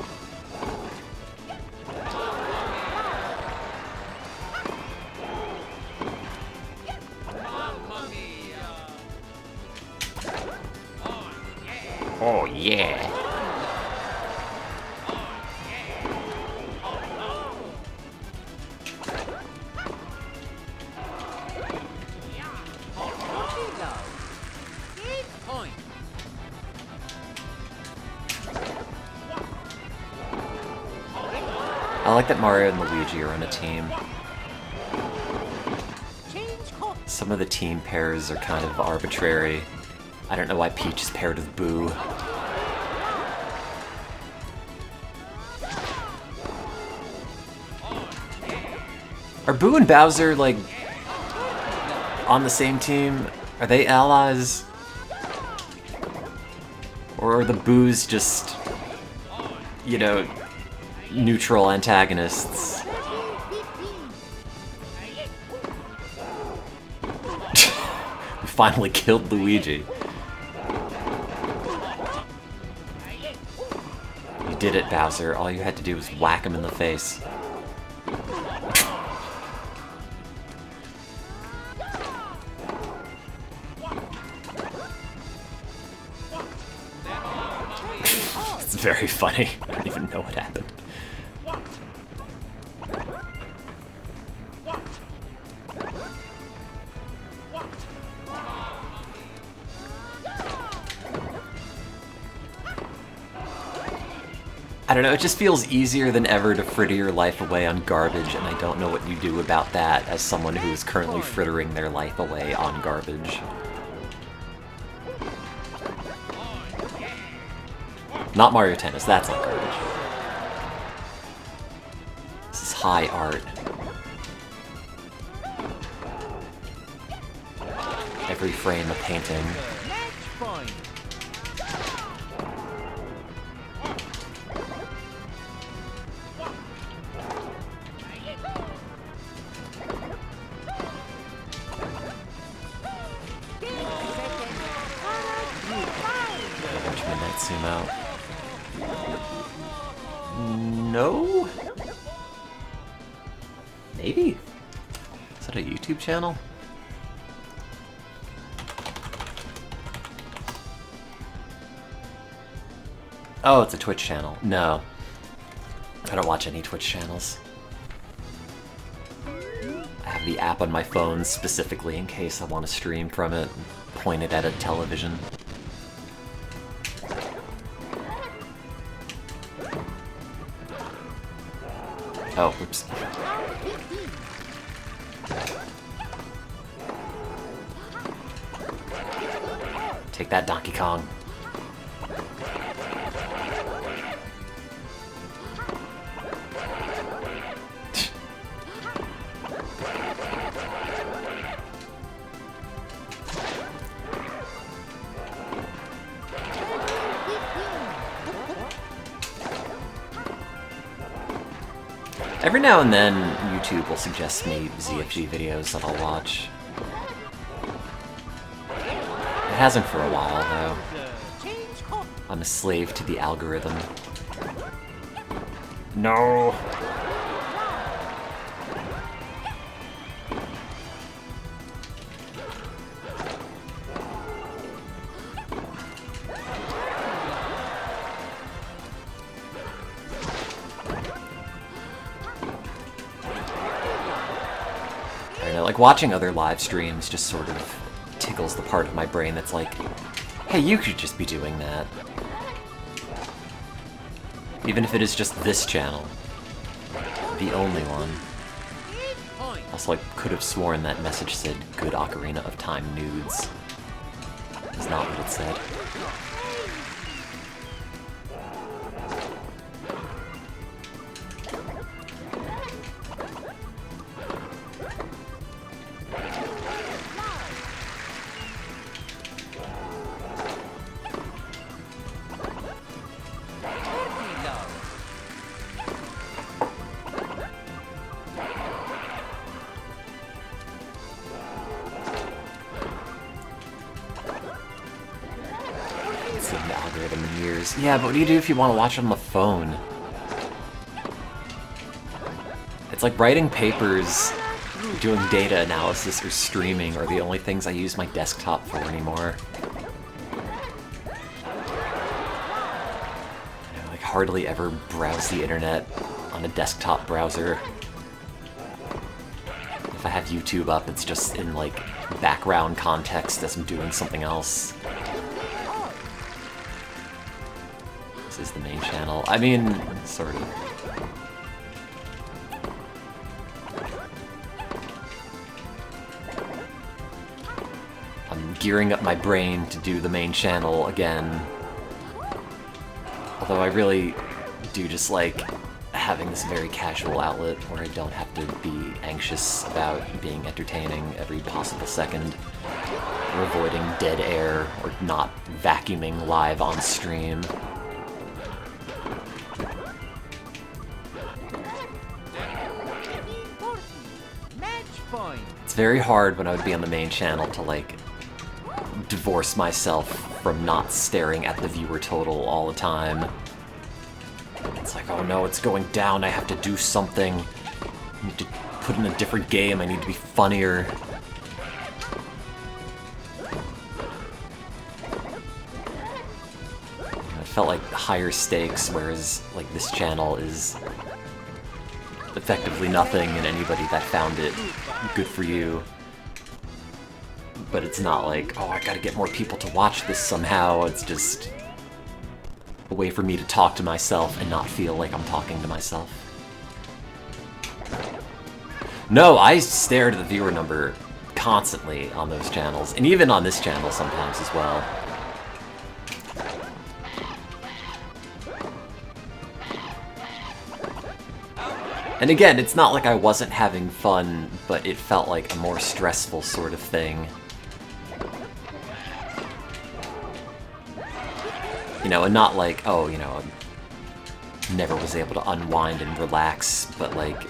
Oh, yeah. I like that Mario and Luigi are on a team. Some of the team pairs are kind of arbitrary. I don't know why Peach is paired with Boo. Are Boo and Bowser, like, on the same team? Are they allies? Or are the Boos just, you know, neutral antagonists? We finally killed Luigi. You did it, Bowser. All you had to do was whack him in the face. It's very funny. I don't even know what happened. I don't know, it just feels easier than ever to fritter your life away on garbage, and I don't know what you do about that as someone who is currently frittering their life away on garbage. Not Mario Tennis, that's not garbage. This is high art. Every frame a painting. Zoom out. No? Maybe? Is that a YouTube channel? Oh, it's a Twitch channel. No. I don't watch any Twitch channels. I have the app on my phone specifically in case I want to stream from it, point it at a television. Oh, oops. Take that, Donkey Kong. Every now and then, YouTube will suggest me ZFG videos that I'll watch. It hasn't for a while, though. I'm a slave to the algorithm. No! Like, watching other live streams just sort of tickles the part of my brain that's like, hey, you could just be doing that. Even if it is just this channel. The only one. Also, I could have sworn that message said, good Ocarina of Time nudes. That's not what it said. seen the algorithm in years. Yeah, but what do you do if you want to watch it on the phone? It's like writing papers, doing data analysis, or streaming are the only things I use my desktop for anymore. I like hardly ever browse the internet on a desktop browser. If I have YouTube up, it's just in like background context as I'm doing something else. This is the main channel. I mean, sort of. I'm gearing up my brain to do the main channel again. Although I really do just like having this very casual outlet where I don't have to be anxious about being entertaining every possible second, or avoiding dead air, or not vacuuming live on stream. It's very hard when I would be on the main channel to like divorce myself from not staring at the viewer total all the time. It's like, oh no, it's going down, I have to do something. I need to put in a different game, I need to be funnier. It felt like higher stakes, whereas like this channel is effectively nothing, and anybody that found it, good for you. But it's not like, oh, I gotta get more people to watch this somehow. It's just a way for me to talk to myself and not feel like I'm talking to myself. No, I stare at the viewer number constantly on those channels, and even on this channel sometimes as well. And again, it's not like I wasn't having fun, but it felt like a more stressful sort of thing. You know, and not like, oh, you know, I never was able to unwind and relax, but like,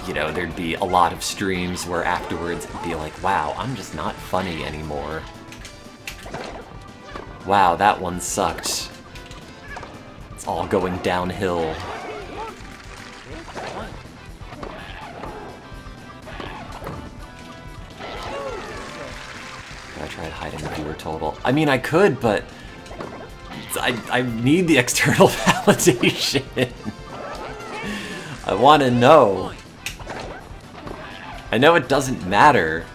you know, there'd be a lot of streams where afterwards it'd be like, wow, I'm just not funny anymore. Wow, that one sucked. It's all going downhill. I tried hiding the viewer total. I mean, I could, but I need the external validation. I want to know. I know it doesn't matter,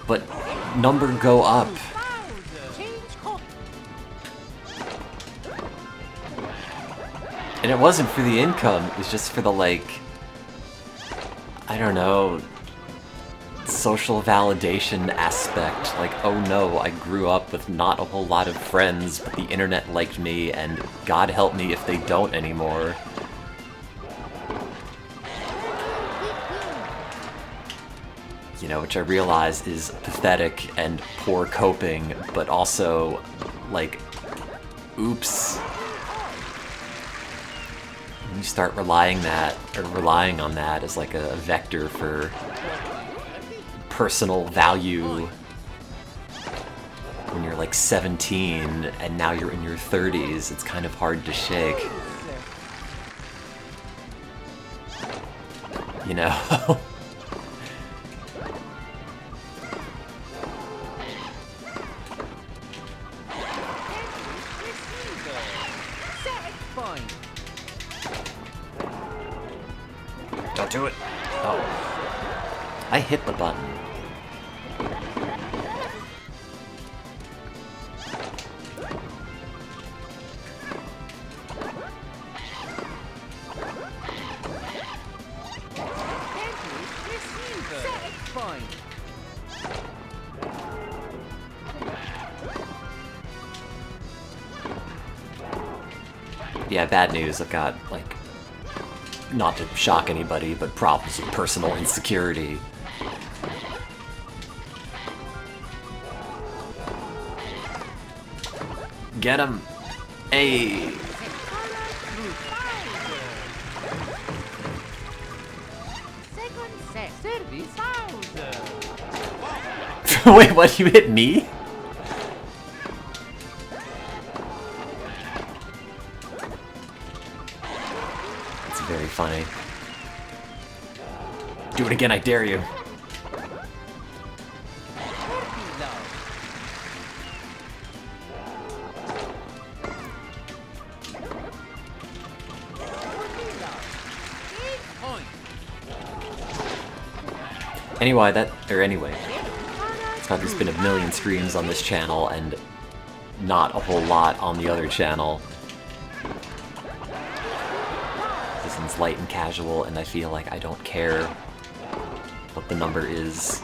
but number go up. And it wasn't for the income, it was just for the, like, I don't know, social validation aspect. Like, oh no, I grew up with not a whole lot of friends, but the internet liked me, and God help me if they don't anymore. You know, which I realize is pathetic and poor coping, but also, like, oops. When you start relying on that as like a vector for personal value when you're like 17 and now you're in your 30s, it's kind of hard to shake. You know? Don't do it. Oh. I hit the button. Yeah, bad news. I've got, like, not to shock anybody, but problems with personal insecurity. Get him! Hey! Wait, what? You hit me? funny. Do it again, I dare you. Anyway, there's been a million streams on this channel and not a whole lot on the other channel. This one's light and casual, and I feel like I don't care what the number is.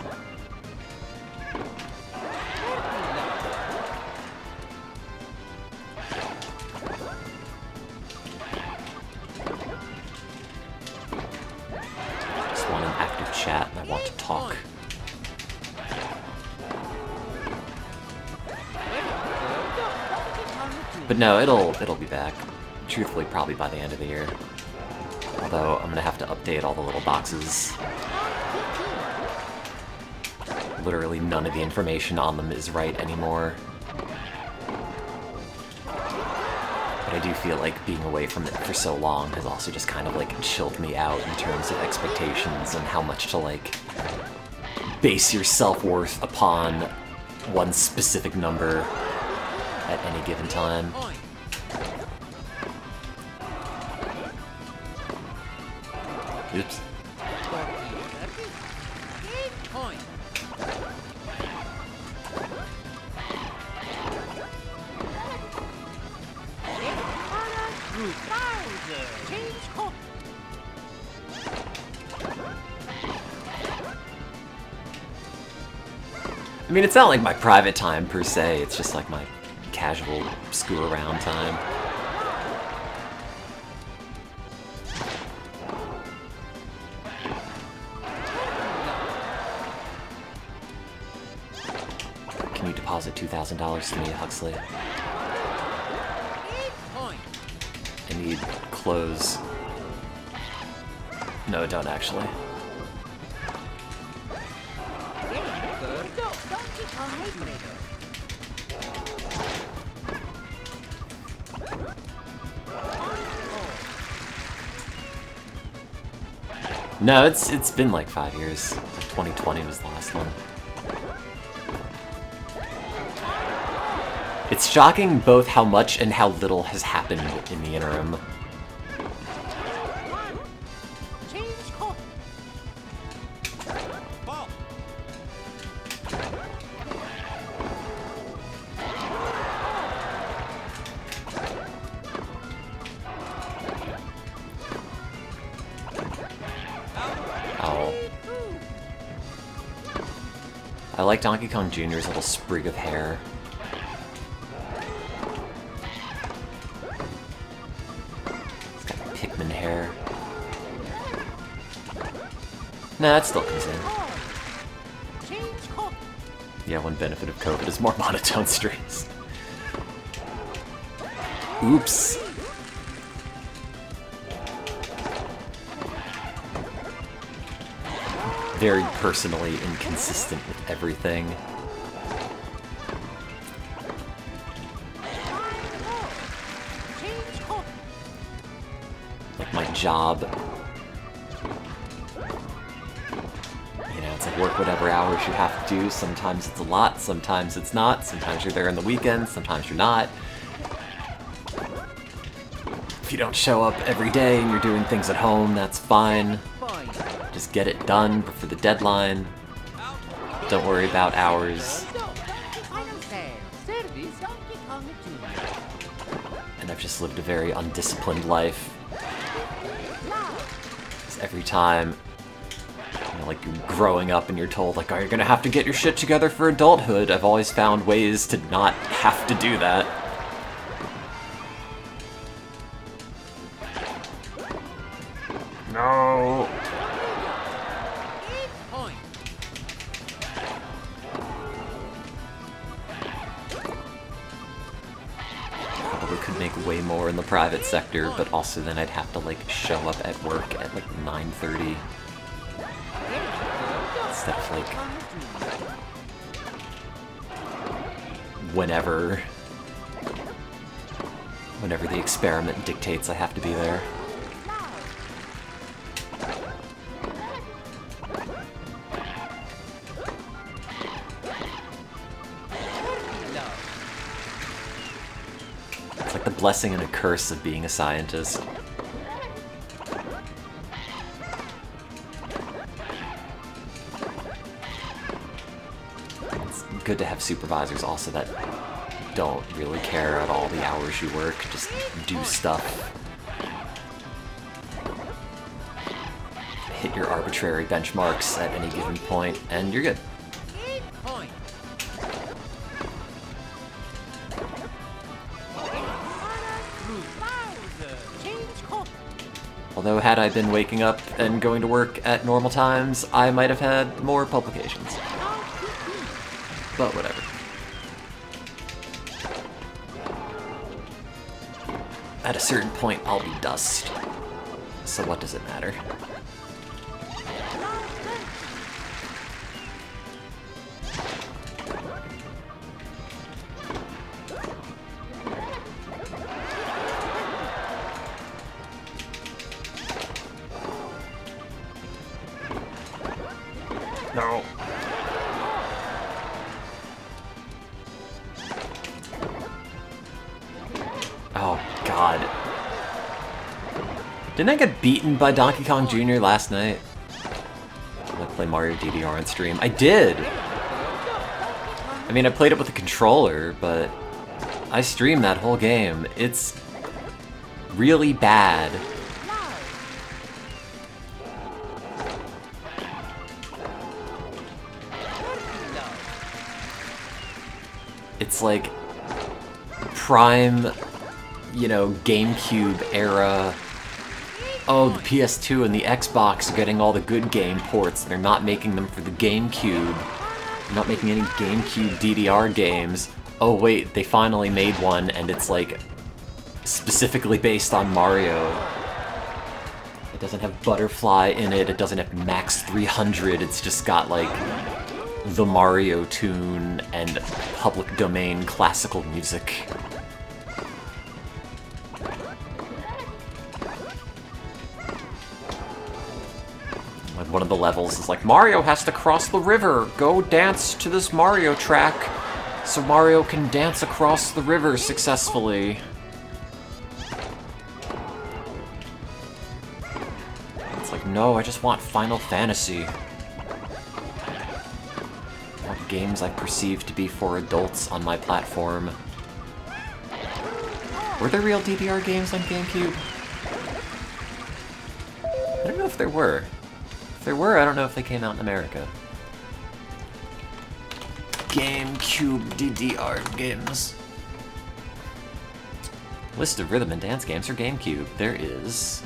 Just want an active chat, and I want to talk. But no, it'll be back. Truthfully, probably by the end of the year. Although, I'm gonna have to update all the little boxes. Literally none of the information on them is right anymore. But I do feel like being away from it for so long has also just kind of like chilled me out in terms of expectations and how much to like base your self-worth upon one specific number at any given time. Oops. I mean, it's not like my private time per se, it's just like my casual screw around time. Can you deposit $2,000 to me, Huxley? I need clothes. No, don't actually. No, it's been like 5 years. 2020 was the last one. It's shocking both how much and how little has happened in the interim. I like Donkey Kong Jr.'s little sprig of hair. It's got Pikmin hair. Nah, it still comes in. Yeah, one benefit of COVID is more monotone streams. Oops. Very personally inconsistent with everything. Like my job. You know, it's like work whatever hours you have to do. Sometimes it's a lot, sometimes it's not. Sometimes you're there on the weekends, sometimes you're not. If you don't show up every day and you're doing things at home, that's fine. Just get it done before the deadline. Don't worry about hours. And I've just lived a very undisciplined life. Every time, you know, like growing up and you're told, like, oh, you're gonna have to get your shit together for adulthood, I've always found ways to not have to do that. No! Probably could make way more in the private sector, but also then I'd have to, like, show up at work at, like, 9:30. Instead of, like, whenever the experiment dictates I have to be there. like the blessing and a curse of being a scientist. It's good to have supervisors also that don't really care at all the hours you work, just do stuff. Hit your arbitrary benchmarks at any given point, and you're good. Although, had I been waking up and going to work at normal times, I might have had more publications. But whatever. At a certain point, I'll be dust. So what does it matter? No. Oh, God. Didn't I get beaten by Donkey Kong Jr. last night? Did I play Mario DDR on stream? I did! I mean, I played it with a controller, but I streamed that whole game. It's really bad. It's like prime, you know, GameCube era. Oh, the PS2 and the Xbox are getting all the good game ports. They're not making them for the GameCube. They're not making any GameCube DDR games. Oh wait, they finally made one, and it's like specifically based on Mario. It doesn't have Butterfly in it. It doesn't have Max 300. It's just got like the Mario tune and public domain classical music. Like one of the levels is like, Mario has to cross the river. Go dance to this Mario track so Mario can dance across the river successfully. It's like, no, I just want Final Fantasy. Games I perceive to be for adults on my platform. Were there real DDR games on GameCube? I don't know if there were. If there were, I don't know if they came out in America. GameCube DDR games. List of rhythm and dance games for GameCube. There is...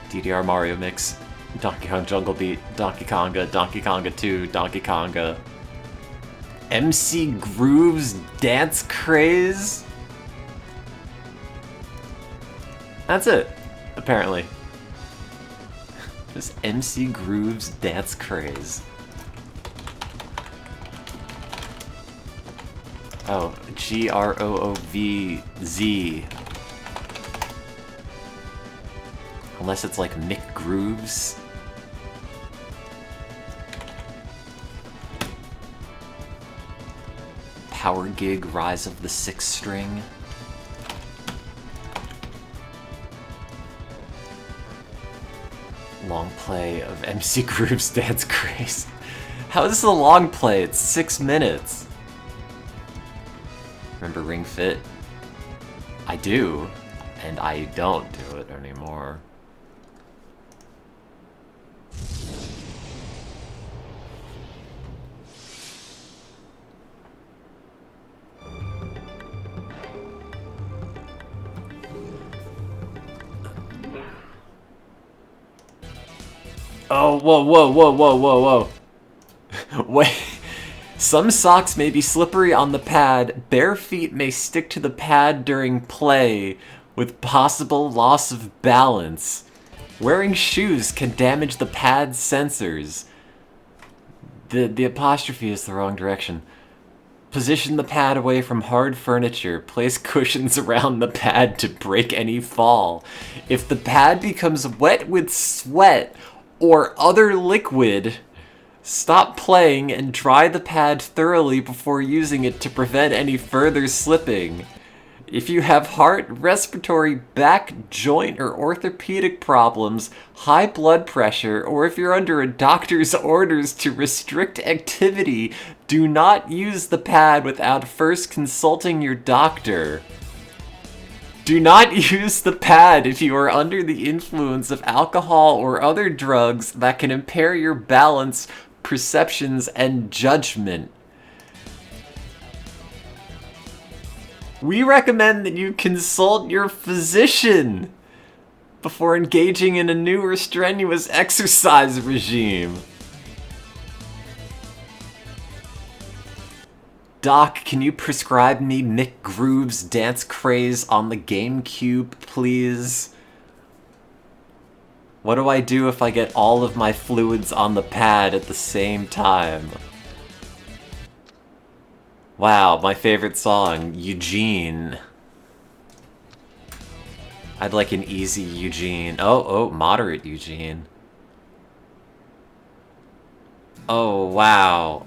DDR Mario Mix, Donkey Kong Jungle Beat, Donkey Konga, Donkey Konga 2, Donkey Konga, MC Groove's Dance Craze? That's it, apparently. Just MC Groove's Dance Craze. Oh, GROOVZ. Unless it's like Mick Grooves. Power Gig Rise of the Sixth String. Long play of MC Groove's Dance Craze. How is this a long play? It's 6 minutes. Remember Ring Fit? I do, and I don't do it anymore. Oh, whoa, whoa, whoa, whoa, whoa, whoa. Wait. Some socks may be slippery on the pad. Bare feet may stick to the pad during play, with possible loss of balance. Wearing shoes can damage the pad's sensors. The apostrophe is the wrong direction. Position the pad away from hard furniture. Place cushions around the pad to break any fall. If the pad becomes wet with sweat, or other liquid, stop playing and dry the pad thoroughly before using it to prevent any further slipping. If you have heart, respiratory, back, joint, or orthopedic problems, high blood pressure, or if you're under a doctor's orders to restrict activity, do not use the pad without first consulting your doctor. Do not use the pad if you are under the influence of alcohol or other drugs that can impair your balance, perceptions, and judgment. We recommend that you consult your physician before engaging in a new or strenuous exercise regime. Doc, can you prescribe me Mick Groove's Dance Craze on the GameCube, please? What do I do if I get all of my fluids on the pad at the same time? Wow, my favorite song, Eugene. I'd like an easy Eugene. Oh, moderate Eugene. Oh, wow.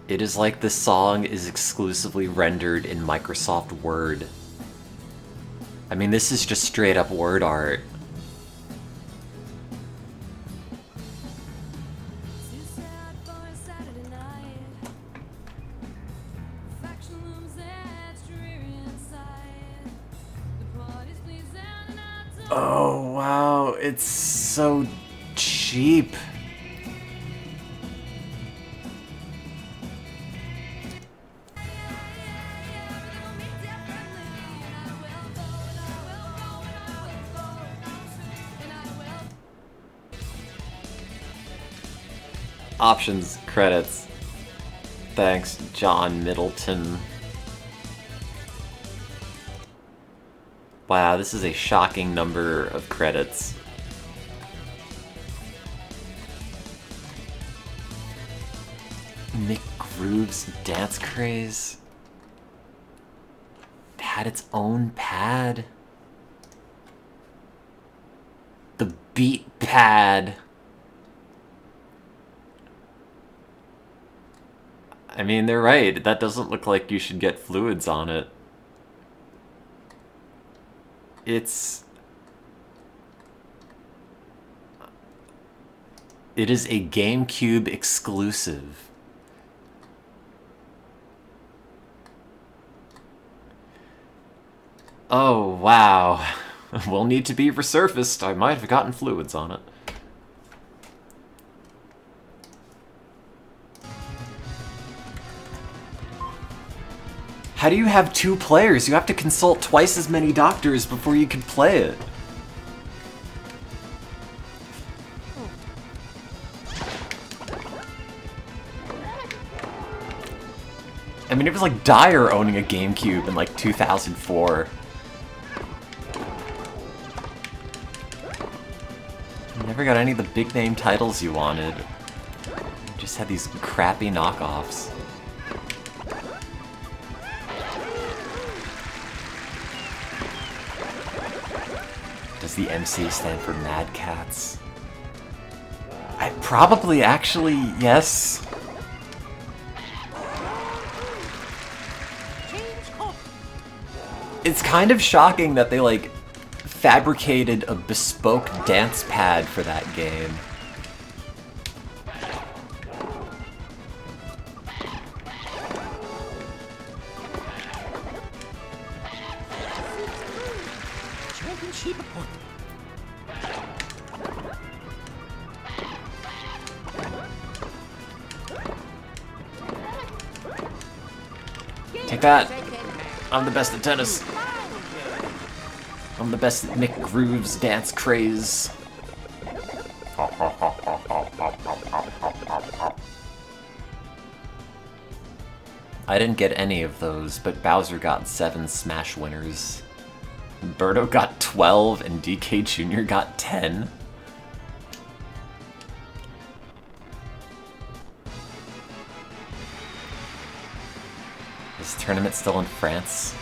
It is like this song is exclusively rendered in Microsoft Word. I mean, this is just straight up word art. Oh, wow, it's so cheap. Options, credits. Thanks, John Middleton. Wow, this is a shocking number of credits. Mick Groove's Dance Craze had its own pad. The Beat Pad. I mean, they're right. That doesn't look like you should get fluids on it. It is a GameCube exclusive. Oh, wow. Will need to be resurfaced. I might have gotten fluids on it. How do you have two players? You have to consult twice as many doctors before you can play it. I mean, it was like dire owning a GameCube in like 2004. You never got any of the big name titles you wanted. You just had these crappy knockoffs. Does the MC stand for Mad Cats? I probably actually, yes. It's kind of shocking that they, like, fabricated a bespoke dance pad for that game. Take that! I'm the best at tennis. I'm the best at Mick Groove's Dance Craze. I didn't get any of those, but Bowser got 7 Smash winners. Birdo got 12 and DK Jr. got 10. Is this tournament still in France?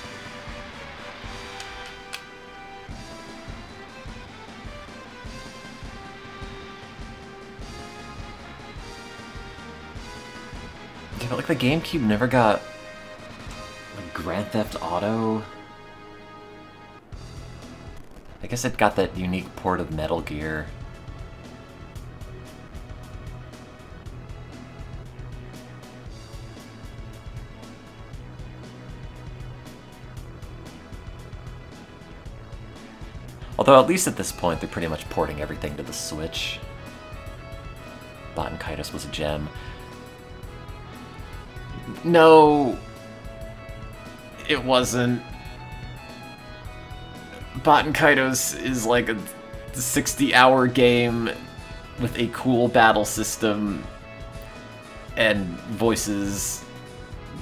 Yeah, but like the GameCube never got like Grand Theft Auto. I guess it got that unique port of Metal Gear. Although at least at this point they're pretty much porting everything to the Switch. Baten Kaitos was a gem. No, it wasn't. Baten Kaitos is like a 60-hour game with a cool battle system and voices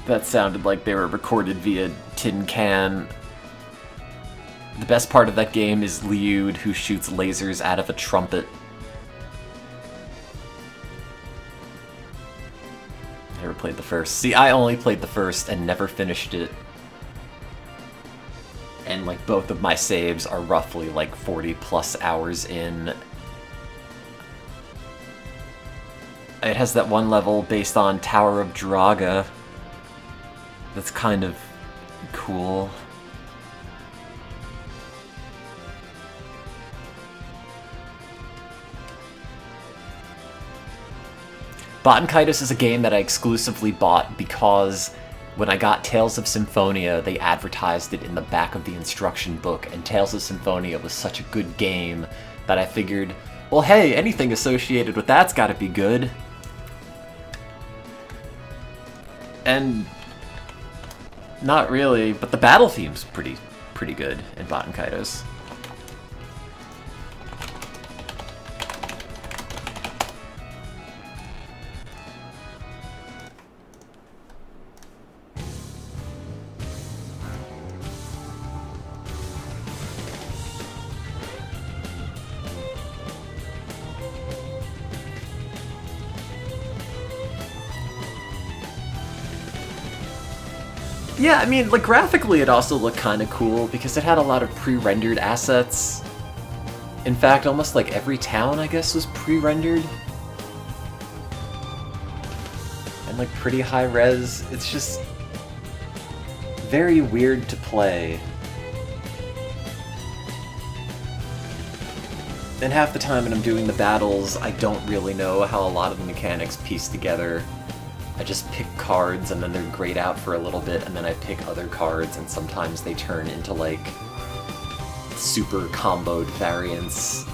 that sounded like they were recorded via tin can. The best part of that game is Liud, who shoots lasers out of a trumpet. Never played the first. See, I only played the first and never finished it. And like both of my saves are roughly like 40 plus hours in. It has that one level based on Tower of Draga that's kind of cool. Baten Kaitos is a game that I exclusively bought because when I got Tales of Symphonia, they advertised it in the back of the instruction book, and Tales of Symphonia was such a good game that I figured, well hey, anything associated with that's gotta be good. And not really, but the battle theme's pretty good in Baten Kaitos. Yeah, I mean, like, graphically it also looked kind of cool because it had a lot of pre-rendered assets. In fact, almost like every town, I guess, was pre-rendered. And like pretty high res. It's just very weird to play. And half the time when I'm doing the battles, I don't really know how a lot of the mechanics piece together. I just pick cards and then they're grayed out for a little bit, and then I pick other cards and sometimes they turn into like super comboed variants.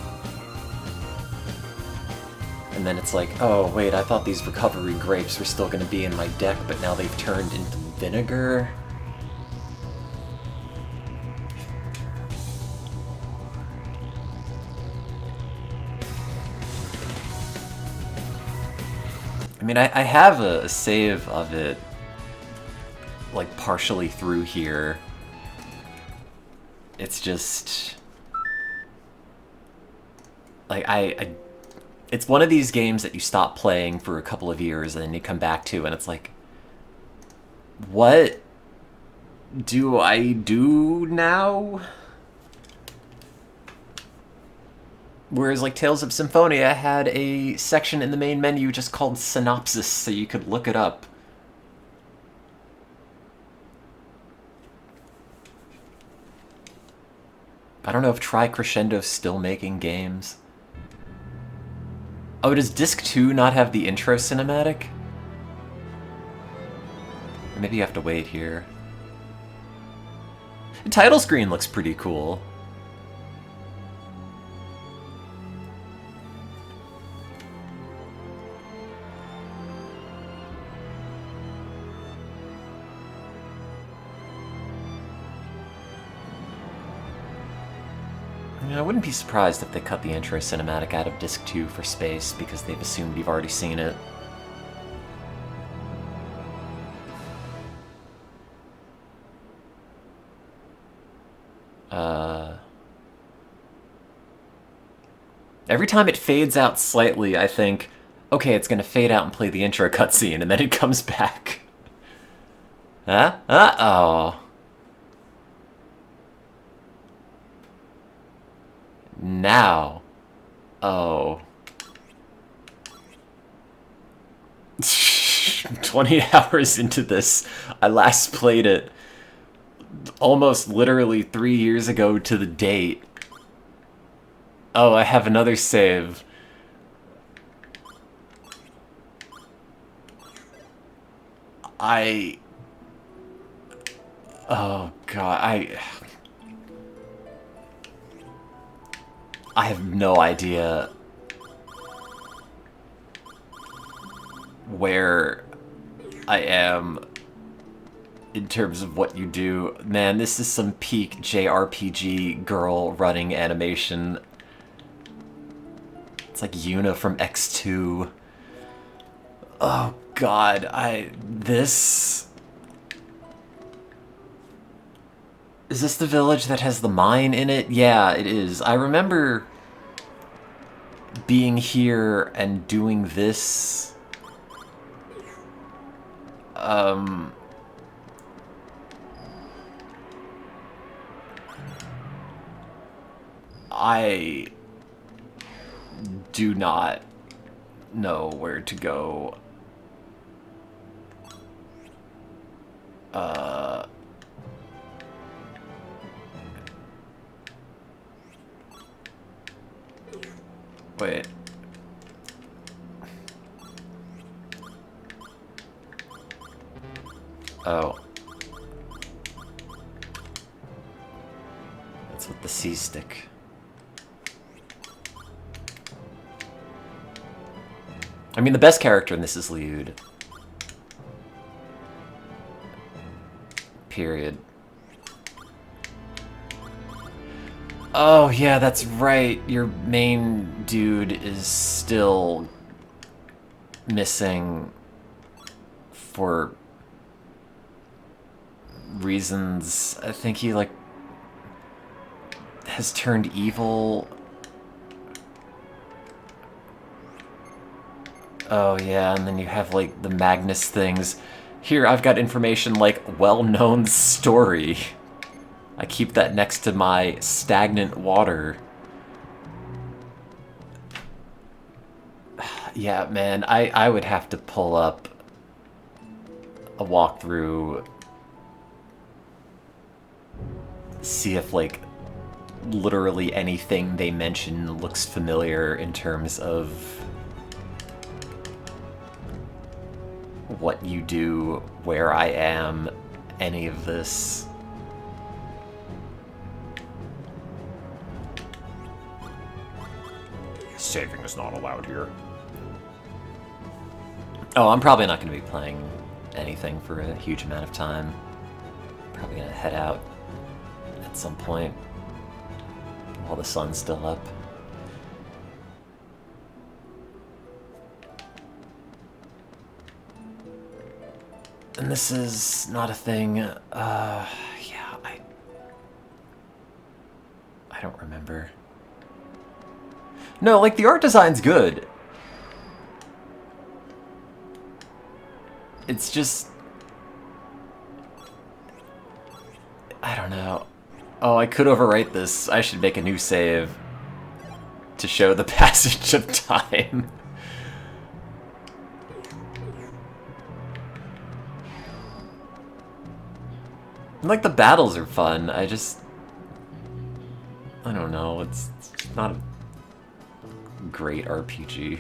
And then it's like, oh wait, I thought these recovery grapes were still going to be in my deck, but now they've turned into vinegar. I mean, I have a save of it, like, partially through here. It's just... like, it's one of these games that you stop playing for a couple of years and then you come back to, and it's like, what do I do now? Whereas, like, Tales of Symphonia had a section in the main menu just called Synopsis, so you could look it up. I don't know if Tri-Crescendo's still making games. Oh, does Disc 2 not have the intro cinematic? Or maybe you have to wait here. The title screen looks pretty cool. I wouldn't be surprised if they cut the intro cinematic out of Disc 2 for space, because they've assumed you've already seen it. Every time it fades out slightly, I think, okay, it's gonna fade out and play the intro cutscene, and then it comes back. Huh? Uh-oh. Now. Oh. 20 hours into this. I last played it almost literally 3 years ago to the date. Oh, I have another save. Oh god, I have no idea where I am in terms of what you do. Man, this is some peak JRPG girl running animation. It's like Yuna from X2. Oh god, this... Is this the village that has the mine in it? Yeah, it is. I remember being here and doing this. I do not know where to go. Wait. Oh. That's with the C stick. I mean, the best character in this is Liud. Period. Oh, yeah, that's right. Your main dude is still missing for reasons. I think he, like, has turned evil. Oh, yeah, and then you have, like, the Magnus things. Here, I've got information like well-known story. I keep that next to my stagnant water. Yeah, man, I would have to pull up a walkthrough, see if, like, literally anything they mention looks familiar in terms of what you do, where I am, any of this. Saving is not allowed here. Oh, I'm probably not going to be playing anything for a huge amount of time. Probably going to head out at some point while the sun's still up. And this is not a thing. Yeah, I don't remember. No, like, the art design's good. It's just... I don't know. Oh, I could overwrite this. I should make a new save to show the passage of time. Like, the battles are fun. I don't know. It's not a great RPG.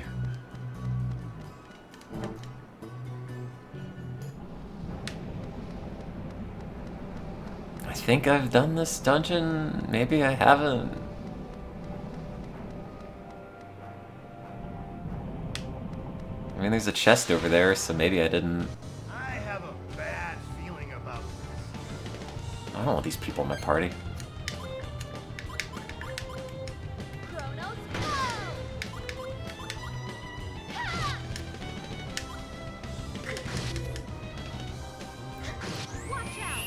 I think I've done this dungeon. Maybe I haven't. I mean, there's a chest over there, so maybe I didn't. I have a bad feeling about this. I don't want these people in my party.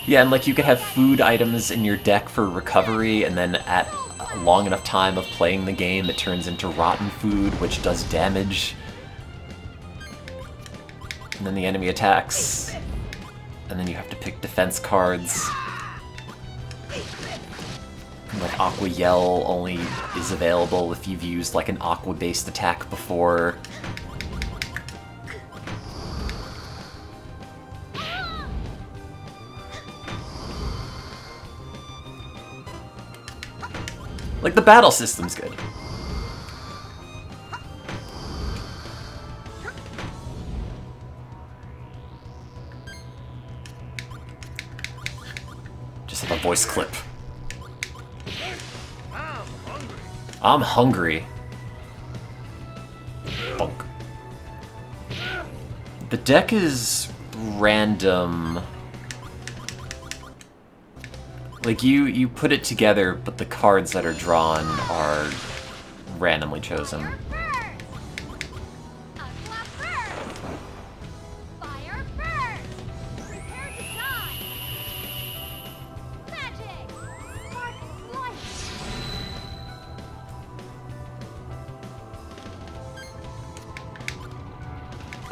Yeah, and like you could have food items in your deck for recovery, and then at a long enough time of playing the game, it turns into rotten food, which does damage. And then the enemy attacks. And then you have to pick defense cards. And like Aqua Yell only is available if you've used like an Aqua-based attack before. Like, the battle system's good. Just have a voice clip. I'm hungry. Bunk. The deck is random. Like, you put it together, but the cards that are drawn are randomly chosen.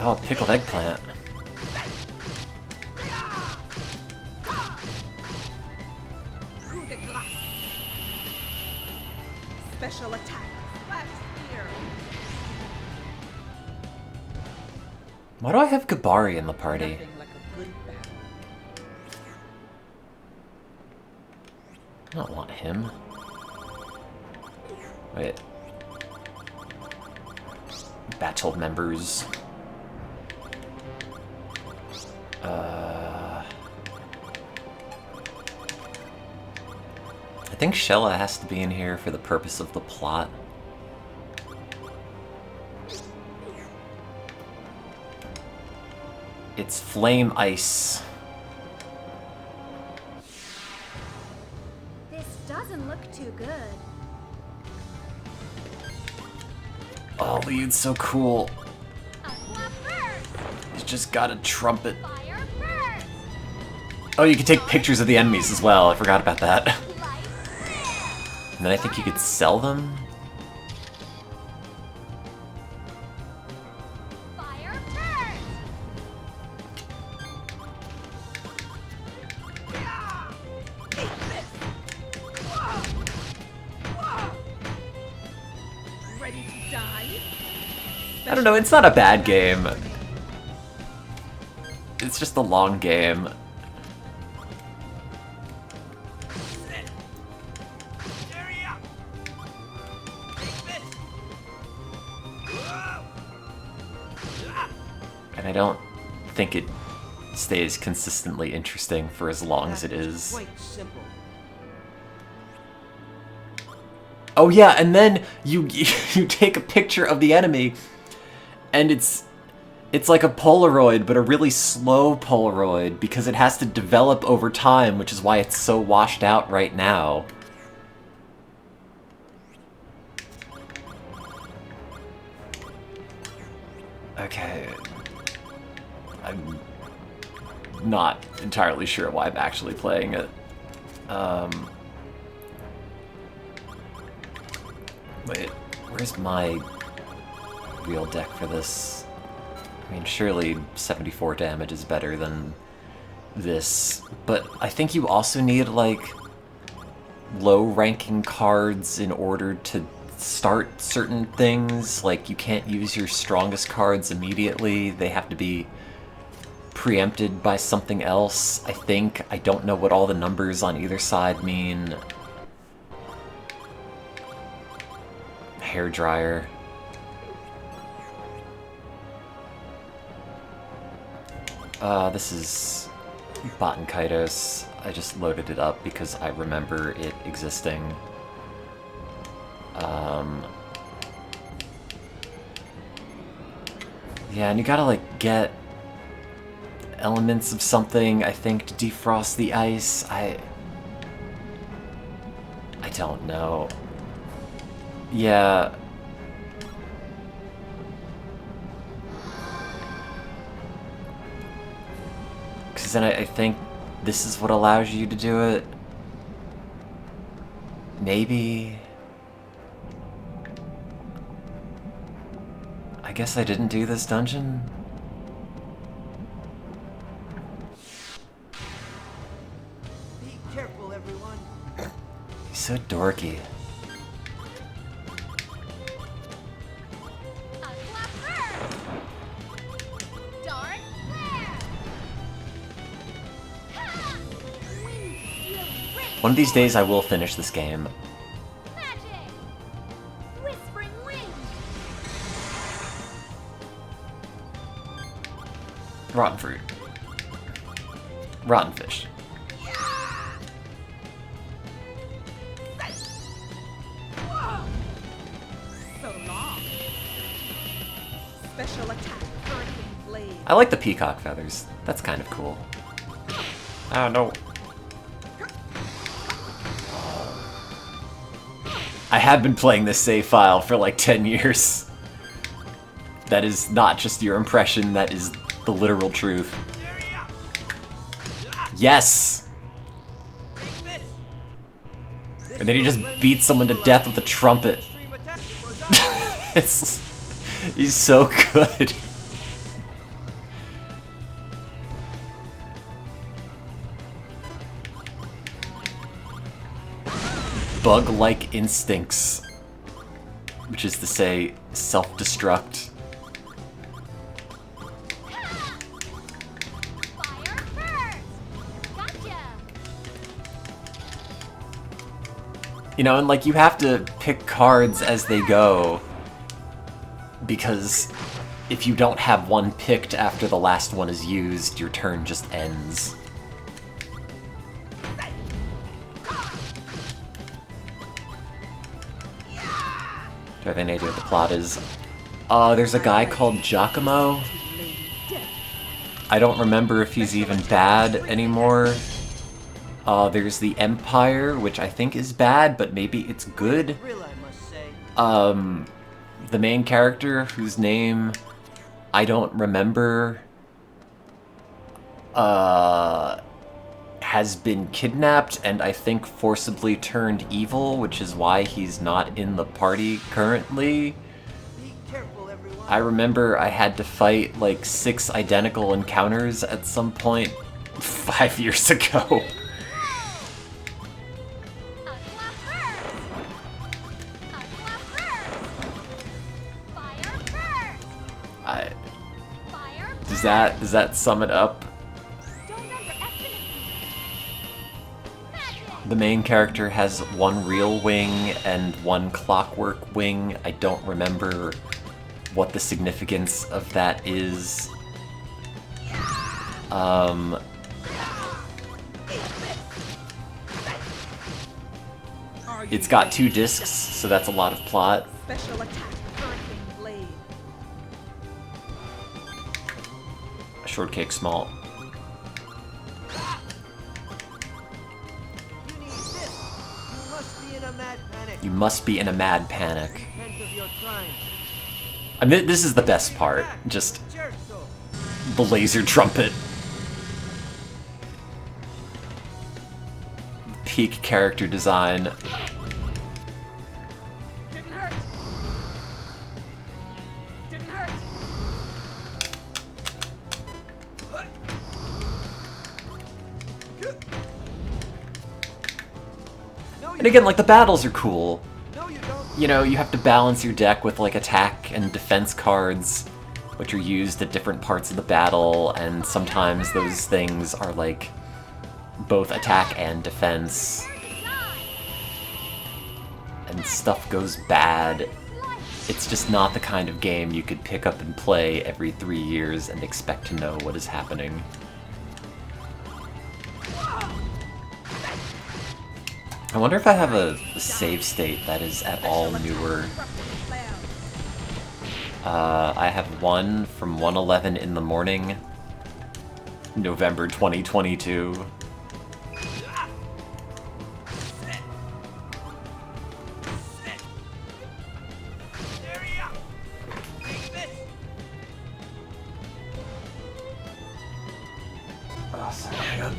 Oh, pickled eggplant. Special attack. Flash spear. Why do I have Gabari in the party? Nothing like a good battle. I don't want him. Wait. Battle members. I think Shella has to be in here for the purpose of the plot. It's Flame Ice. This doesn't look too good. Oh, Lead's so cool. He's just got a trumpet. Oh, you can take pictures of the enemies as well. I forgot about that. And then I think you could sell them. Ready to die? I don't know, it's not a bad game. It's just a long game. And I don't think it stays consistently interesting for as long as it is. Quite simple. Oh yeah, and then you take a picture of the enemy, and it's like a Polaroid, but a really slow Polaroid, because it has to develop over time, which is why it's so washed out right now. Okay. I'm not entirely sure why I'm actually playing it. Wait, where's my real deck for this? I mean, surely 74 damage is better than this, but I think you also need, like, low-ranking cards in order to start certain things. Like, you can't use your strongest cards immediately. They have to be preempted by something else, I think. I don't know what all the numbers on either side mean. Hairdryer. This is Baten Kaitos. I just loaded it up because I remember it existing. Yeah, and you gotta, like, get elements of something, I think, to defrost the ice. I don't know. Yeah. Because then I think this is what allows you to do it. Maybe. I guess I didn't do this dungeon. Be careful, everyone. He's so dorky. One of these days I will finish this game. Rotten fruit. Rotten fish. So long. Special attack. Hurricane blade. I like the peacock feathers. That's kind of cool. Oh no. I have been playing this save file for like 10 years. That is not just your impression, that is the literal truth. Yes! And then he just beats someone to death with a trumpet. He's so good. Bug-like instincts, which is to say, self-destruct. Fire first! Gotcha! You know, and like, you have to pick cards as they go, because if you don't have one picked after the last one is used, your turn just ends. Do I have any idea what the plot is? There's a guy called Giacomo. I don't remember if he's even bad anymore. There's the Empire, which I think is bad, but maybe it's good. The main character, whose name I don't remember, has been kidnapped and I think forcibly turned evil, which is why he's not in the party currently. Be careful, everyone. I remember I had to fight like 6 identical encounters at some point 5 years ago. Aqua first! Aqua first! Fire first! Fire Does that sum it up? Don't underestimate me! Magic! The main character has 1 real wing and 1 clockwork wing. I don't remember what the significance of that is. It's got 2 discs, so that's a lot of plot. Special attack. Hurricane blade. Shortcake small. You must be in a mad panic. You must be in a mad panic. Repent of your crimes. I mean, this is the best part. Just Jericho. the laser trumpet. Peak character design. Didn't hurt. Didn't hurt. And again, like, the battles are cool. No, you don't. You know, you have to balance your deck with, like, attack and defense cards, which are used at different parts of the battle, and sometimes those things are, like, both attack and defense. And stuff goes bad. It's just not the kind of game you could pick up and play every 3 years and expect to know what is happening. I wonder if I have a save state that is at all newer. I have one from 1:11 in the morning, November 2022. Oh, sorry, hang on.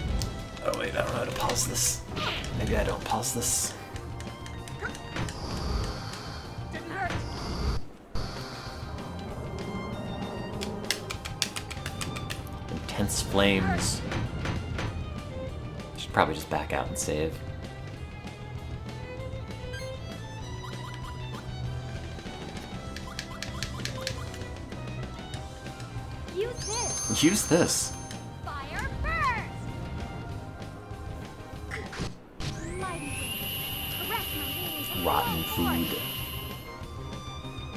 Oh wait, I don't know how to pause this. Maybe I don't pause this. Didn't hurt. Intense flames. Should probably just back out and save. Use this! Use this. Fire first! Mighty wind. Caress my wings and Rotten blow forth. food.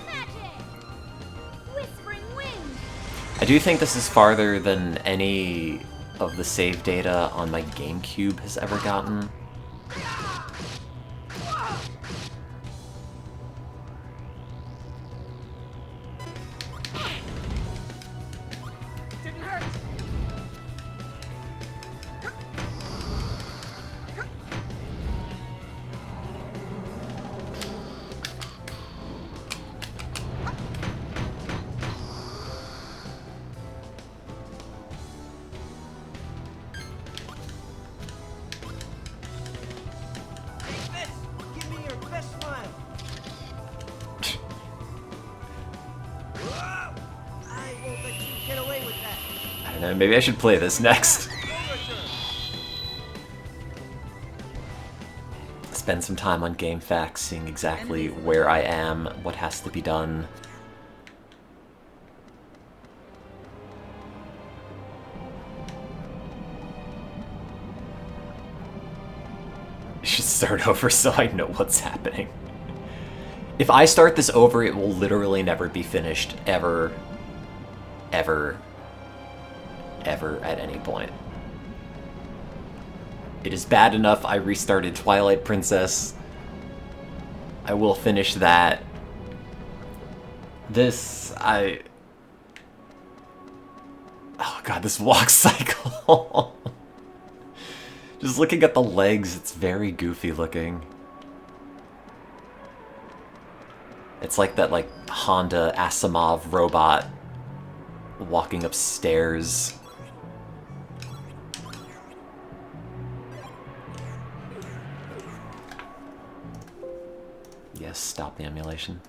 Magic! Whispering wind! I I do think this is farther than any of the save data on my GameCube has ever gotten. Didn't hurt. Take this! Give me your best smile! Whoa! I won't let you get away with that! I don't know, maybe I should play this next. Spend some time on GameFAQs, seeing exactly where I am, what has to be done. I should start over so I know what's happening. If I start this over, it will literally never be finished, ever, ever, ever at any point. It is bad enough I restarted Twilight Princess. I will finish that. This, oh god, this walk cycle. Just looking at the legs, it's very goofy looking. It's like that, like, Honda Asimov robot walking upstairs. Yes, stop the emulation.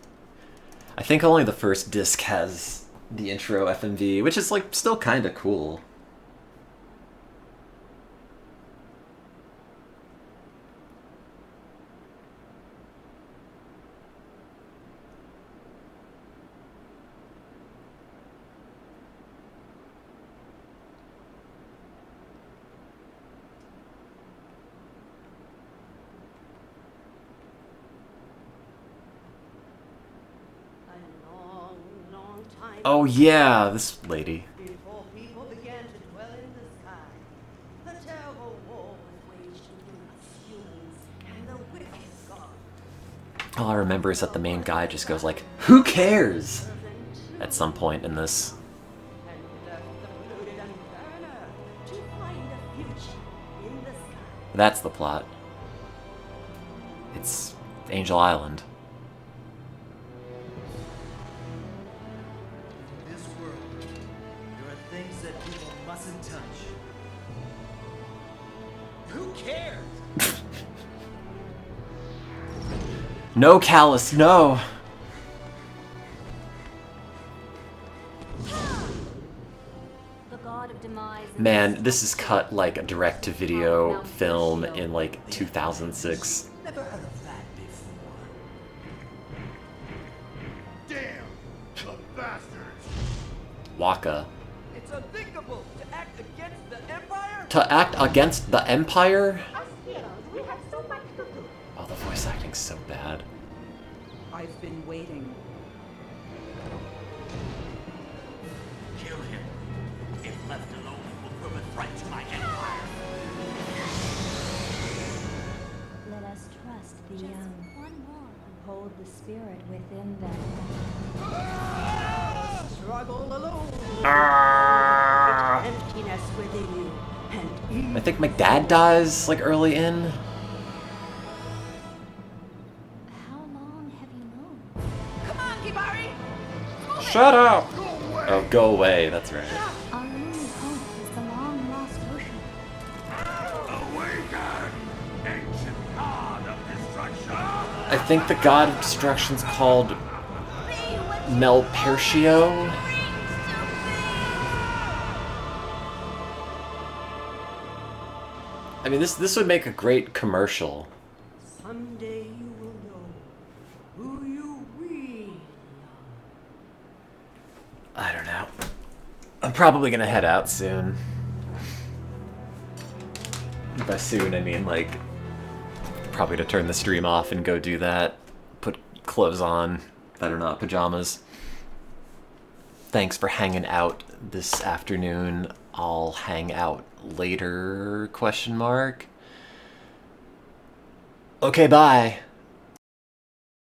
I think only the first disc has the intro FMV, which is, like, still kinda cool. Oh yeah, this lady. Before people began to dwell in the sky, the terrible war was waged against humans and the wicked god. All I remember is that the main guy just goes like, "Who cares?" at some point in this. And left the polluted Inferno to find a future in the sky. That's the plot. It's Angel Island. In this world, there are things that people mustn't touch. Who cares? No, Callus, no! The god of demise. Man, this is cut like a direct-to-video film in like 2006. Never heard of that before. Damn! The bastards! Waka. It's unthinkable to act against the Empire. To act against the Empire? Us heroes, we have so much to do. Oh, the voice acting's so bad. I've been waiting. Kill him. If left alone, he will prove a threat to my empire. Let us trust the young. One more. Hold the spirit within them. Struggle alone. Ah. Emptiness within you. And I think my dad dies like early in. How long have you known? come on, Kibari. Shut up! Go away! Oh, go away, that's right. Our only hope is the long lost ocean. Awaken! Ancient god of destruction! I think the god of destruction's called Melpertio? I mean, this would make a great commercial. Someday you will know who you really are. I don't know. I'm probably gonna head out soon. By soon, I mean, like, probably to turn the stream off and go do that. Put clothes on that are not pajamas. thanks for hanging out this afternoon. I'll hang out later, question mark. Okay, bye.